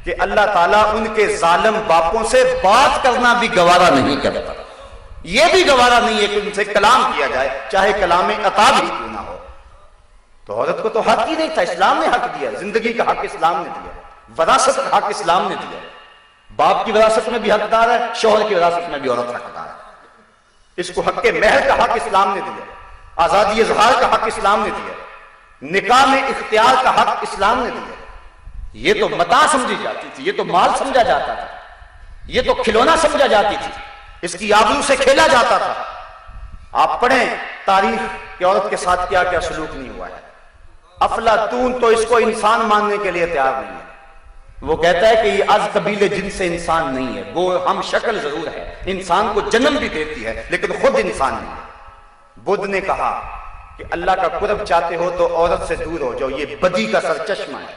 کہ اللہ تعالیٰ ان کے ظالم باپوں سے بات کرنا بھی گوارا نہیں کرتا. یہ بھی گوارا نہیں ہے کہ ان سے کلام کیا جائے, چاہے کلام عطا بھی کیوں نہ ہو. تو عورت کو تو حق ہی نہیں تھا, اسلام نے حق دیا. زندگی کا حق اسلام نے دیا, وراثت کا حق اسلام نے دیا. باپ کی وراثت میں بھی حقدار ہے, شوہر کی وراثت میں بھی عورت حقدار ہے. اس کو حق مہر کا حق اسلام نے دیا, آزادی اظہار کا حق اسلام نے دیا, نکاح میں اختیار کا حق اسلام نے دیا. یہ تو متاع سمجھی جاتی تھی, یہ تو مال سمجھا جاتا تھا, یہ تو کھلونا سمجھا جاتی تھی, اس کی آبرو سے کھیلا جاتا تھا. آپ پڑھیں تاریخ کہ عورت کے ساتھ کیا کیا سلوک نہیں ہوا ہے۔ افلاطون تو اس کو انسان ماننے کے لیے تیار نہیں ہے، وہ کہتا ہے کہ یہ از قبیل جن سے انسان نہیں ہے، وہ ہم شکل ضرور ہے، انسان کو جنم بھی دیتی ہے لیکن خود انسان نہیں ہے۔ بدھ نے کہا کہ اللہ کا قرب چاہتے ہو تو عورت سے دور ہو جاؤ، یہ بدی کا سرچشمہ ہے۔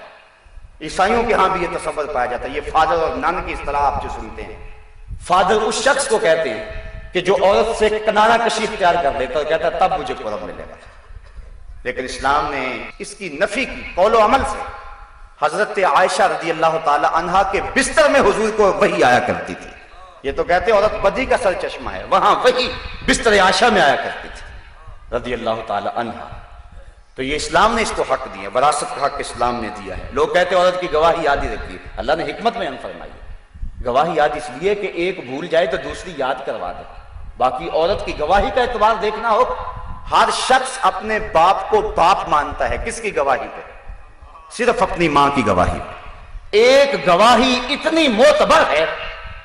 عیسائیوں کے ہاں بھی یہ تصور پایا جاتا ہے، یہ فادر اور نان کی اصطلاح آپ جو سنتے ہیں، فادر اس شخص کو کہتے ہیں کہ جو عورت سے کنارہ کشی اختیار کر لیتا ہے، کہتا ہے تب مجھے قرب ملے گا۔ لیکن اسلام نے اس کی نفی کی قول و عمل سے۔ حضرت عائشہ رضی اللہ تعالی عنہا کے بستر میں حضور کو وحی آیا کرتی تھی، یہ تو کہتے ہیں عورت بدی کا سرچشمہ ہے، وہاں وحی بستر عائشہ میں آیا کرتی تھی رضی اللہ تعالی عنہا۔ تو یہ اسلام نے اس کو حق دیا، وراثت کا حق اسلام نے دیا ہے۔ لوگ کہتے ہیں عورت کی گواہی یاد ہی رکھیے، اللہ نے حکمت میں فرمائی ہے گواہی یاد اس لیے کہ ایک بھول جائے تو دوسری یاد کروا دے۔ باقی عورت کی گواہی کا اعتبار دیکھنا ہو، ہر شخص اپنے باپ کو باپ مانتا ہے، کس کی گواہی پہ؟ صرف اپنی ماں کی گواہی پہ۔ ایک گواہی اتنی معتبر ہے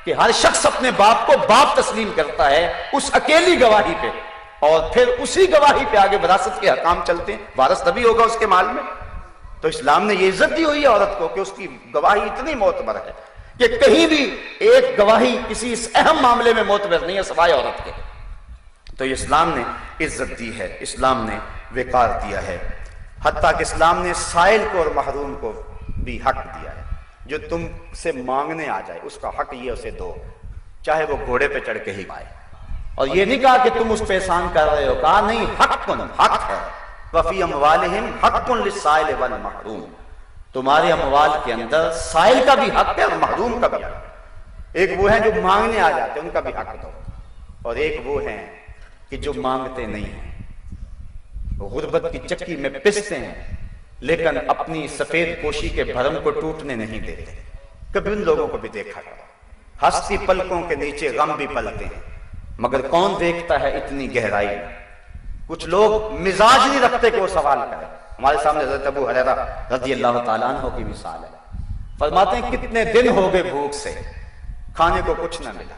کہ ہر شخص اپنے باپ کو باپ تسلیم کرتا ہے اس اکیلی گواہی پہ، اور پھر اسی گواہی پہ آگے وراثت کے حکام چلتے ہیں، وارث تبھی ہوگا اس کے مال میں۔ تو اسلام نے یہ عزت دی ہوئی ہے عورت کو کہ اس کی گواہی اتنی معتبر ہے کہ کہیں بھی ایک گواہی کسی اس اہم معاملے میں معتبر نہیں ہے سوائے عورت کے۔ تو یہ اسلام نے عزت دی ہے، اسلام نے وقار دیا ہے، حتیٰ کہ اسلام نے سائل کو اور محروم کو بھی حق دیا ہے۔ جو تم سے مانگنے آ جائے اس کا حق یہ اسے دو، چاہے وہ گھوڑے پہ چڑھ کے ہی آئے۔ اور یہ نہیں کہا کہ تم اس پہ احسان کر رہے ہو، کہا نہیں، حق ہے۔ وفی اموالہم حق للسائل والمحروم، تمہارے اموال کے اندر سائل کا بھی حق ہے اور محروم کا بھی حق ہے۔ ایک وہ ہیں جو مانگنے آ جاتے ہیں، ان کا بھی حق دو، اور ایک وہ ہیں کہ جو مانگتے نہیں ہیں، غربت کی چکی میں پستے ہیں لیکن اپنی سفید پوشی کے بھرم کو ٹوٹنے نہیں دیتے۔ کبھی ان لوگوں کو بھی دیکھا کرو، ہستی پلکوں کے نیچے غم بھی پلتے ہیں، مگر کون دیکھتا ہے اتنی گہرائی میں۔ کچھ لوگ مزاج نہیں رکھتے کہ وہ سوال کریں۔ ہمارے سامنے حضرت ابو ہریرہ رضی اللہ تعالیٰ عنہ کی مثال ہے، فرماتے ہیں کتنے دن ہو گئے بھوک سے، کھانے کو کچھ نہ ملا،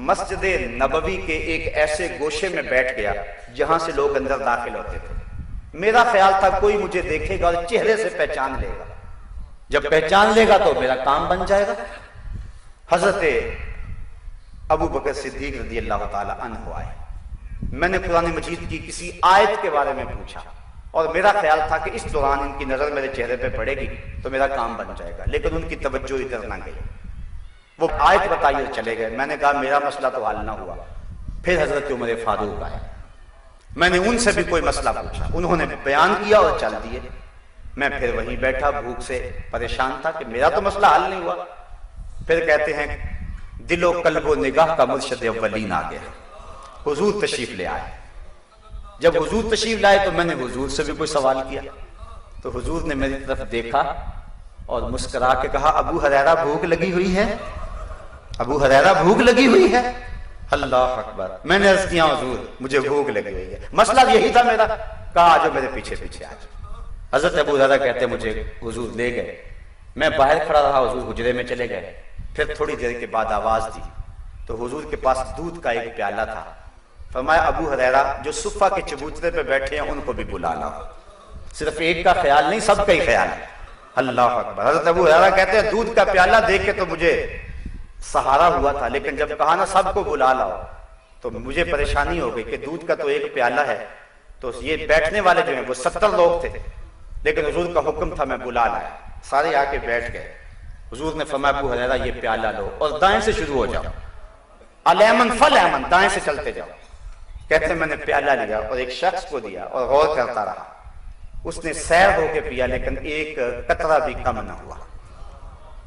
مسجد نبوی کے ایک ایسے گوشے میں بیٹھ گیا جہاں سے لوگ اندر داخل ہوتے تھے۔ میرا خیال تھا کوئی مجھے دیکھے گا اور چہرے سے پہچان لے گا، جب پہچان لے گا تو میرا کام بن جائے گا۔ حضرت ابو بکر صدیق رضی اللہ تعالی عنہ آئے، میں نے قرآن مجید کی کسی آیت کے بارے میں پوچھا اور میرا خیال تھا کہ اس دوران ان کی نظر میرے چہرے پہ پڑے گی تو میرا کام بن جائے گا، لیکن ان کی توجہ ادھر نہ گئی، وہ آیت بتائی اور چلے گئے۔ میں نے کہا میرا مسئلہ تو حل نہ ہوا۔ پھر حضرت عمر فاروق آئے، میں نے ان سے بھی کوئی مسئلہ پوچھا، انہوں نے بیان کیا اور چل دیے۔ میں پھر وہیں بیٹھا بھوک سے پریشان تھا کہ میرا تو مسئلہ حل نہیں ہوا۔ پھر کہتے ہیں دل و قلب و نگاہ کا مرشد اولین آ گیا، حضور تشریف لے آئے۔ جب حضور تشریف لائے تو میں نے حضور سے بھی کوئی سوال کیا تو حضور نے میری طرف دیکھا اور مسکرا کے کہا ابو ہریرہ بھوک لگی ہوئی ہے، ابو ہریرہ بھوک لگی ہوئی ہے۔ اللہ اکبر، میں نے عرض کیا حضور مجھے بھوک لگی ہوئی ہے، مسئلہ یہی تھا میرا، کہا آجو میرے پیچھے پیچھے آجو۔ حضرت ابو ہریرہ کہتے مجھے حضور لے گئے، میں باہر کھڑا رہا، حضور حجرے میں چلے گئے۔ پھر تھوڑی دیر کے بعد آواز دی تو حضور کے پاس دودھ کا ایک پیالہ تھا، فرمایا ابو ہریرہ جو صفہ کے چبوترے پہ بیٹھے ہیں ان کو بھی بلا لاؤ۔ صرف ایک کا خیال نہیں، سب کا ہی خیال ہے۔ اللہ اکبر۔ حضرت ابو ہریرہ کہتے ہیں دودھ کا پیالہ دیکھ کے تو مجھے سہارا ہوا تھا، لیکن جب کہا نا سب کو بلا لاؤ تو مجھے پریشانی ہو گئی کہ دودھ کا تو ایک پیالہ ہے، تو یہ بیٹھنے والے جو ہیں وہ 70 لوگ تھے، لیکن حضور کا حکم تھا میں بلا لایا، سارے آ کے بیٹھ گئے۔ حضور نے فرمایا ابو ہریرہ یہ پیالہ لو اور دائیں سے شروع ہو جاؤ، الیمن فلیمن، دائیں سے چلتے جاؤ۔ کہتے ہیں میں نے پیالہ لیا اور ایک شخص کو دیا اور غور کرتا رہا، اس نے سیر ہو کے پیا لیکن ایک قطرہ بھی کم نہ ہوا۔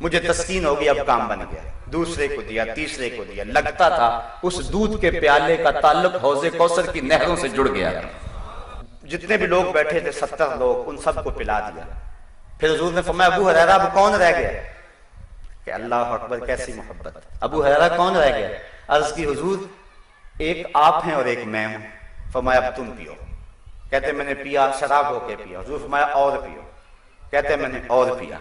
مجھے تسکین ہو گئی، اب کام بن گیا۔ دوسرے کو دیا، تیسرے کو دیا، لگتا تھا اس دودھ کے پیالے کا تعلق حوض کوثر کی نہروں سے جڑ گیا۔ جتنے بھی لوگ بیٹھے تھے 70 لوگ، ان سب کو پلا دیا۔ پھر حضور نے فرمایا ابو ہریرہ اب کون رہ گیا؟ کہ اللہ اکبر، کیسی محبت۔ ابو ہریرہ کون رہ گیا؟ عرض کی حضور ایک آپ ہیں اور ایک میں ہوں۔ فرمایا اب تم پیو۔ کہتے میں نے پیا، شراب ہو کے پیا۔ حضور فرمایا اور پیو۔ کہتے میں نے اور پیا۔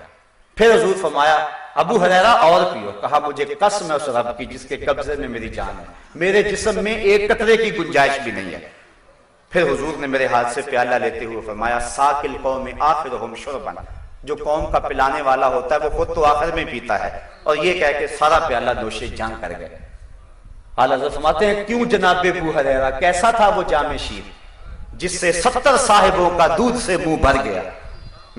پھر حضور فرمایا ابو ہریرہ اور پیو۔ کہا مجھے قسم ہے اس رب کی جس کے قبضے میں میری جان ہے، میرے جسم میں ایک قطرے کی گنجائش بھی نہیں ہے۔ پھر حضور نے میرے ہاتھ سے پیالہ لیتے ہوئے فرمایا ساق القوم آخرہم شربا، جو قوم کا پلانے والا ہوتا ہے وہ خود تو آخر میں پیتا ہے، اور یہ کہہ کے سارا پیالہ نوش جان کر گئے۔ اعلیٰ حضرت فرماتے ہیں کیوں جناب ابو ہریرہ، کیسا تھا وہ جام شیر جس سے 70 صاحبوں کا دودھ سے منہ بھر گیا۔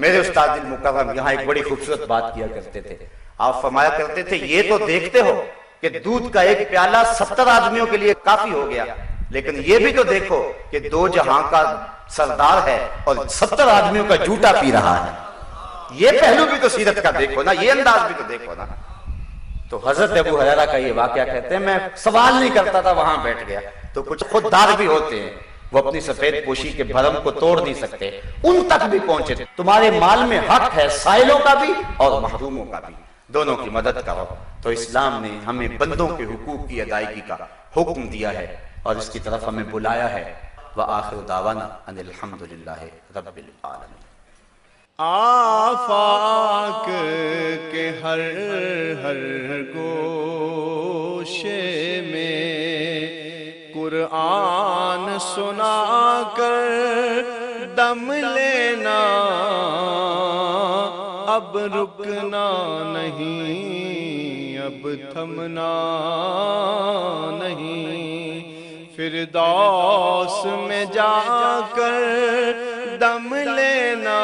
میرے استاد المکرم یہاں ایک بڑی خوبصورت بات کیا کرتے تھے، آپ فرمایا کرتے تھے یہ تو دیکھتے ہو کہ دودھ کا ایک پیالہ 70 آدمیوں کے لیے کافی ہو گیا، لیکن یہ بھی تو دیکھو کہ 2 جہاں کا سردار ہے اور 70 آدمیوں کا جھوٹا پی رہا ہے۔ یہ پہلو بھی تو سیرت کا دیکھو نا، یہ انداز بھی تو دیکھو نا۔ تو حضرت ابو ہریرہ کا یہ واقعہ کہتے ہیں میں سوال نہیں کرتا تھا، وہاں بیٹھ گیا۔ تو کچھ خوددار بھی ہوتے ہیں، وہ اپنی سفید پوشی کے بھرم کو توڑ نہیں سکتے، ان تک بھی پہنچے تھے۔ تمہارے مال میں حق ہے سائلوں کا بھی اور محروموں کا بھی، دونوں کی مدد کرو۔ تو اسلام نے ہمیں بندوں کے حقوق کی ادائیگی کا حکم دیا ہے اور اس کی طرف ہمیں بلایا ہے۔ وآخر دعوانا ان الحمدللہ رب العالمین۔ آفاق کے ہر گوشے میں قرآن سنا کر دم لینا، اب رکنا نہیں، اب تھمنا نہیں، فردوس میں جا کر دم لینا،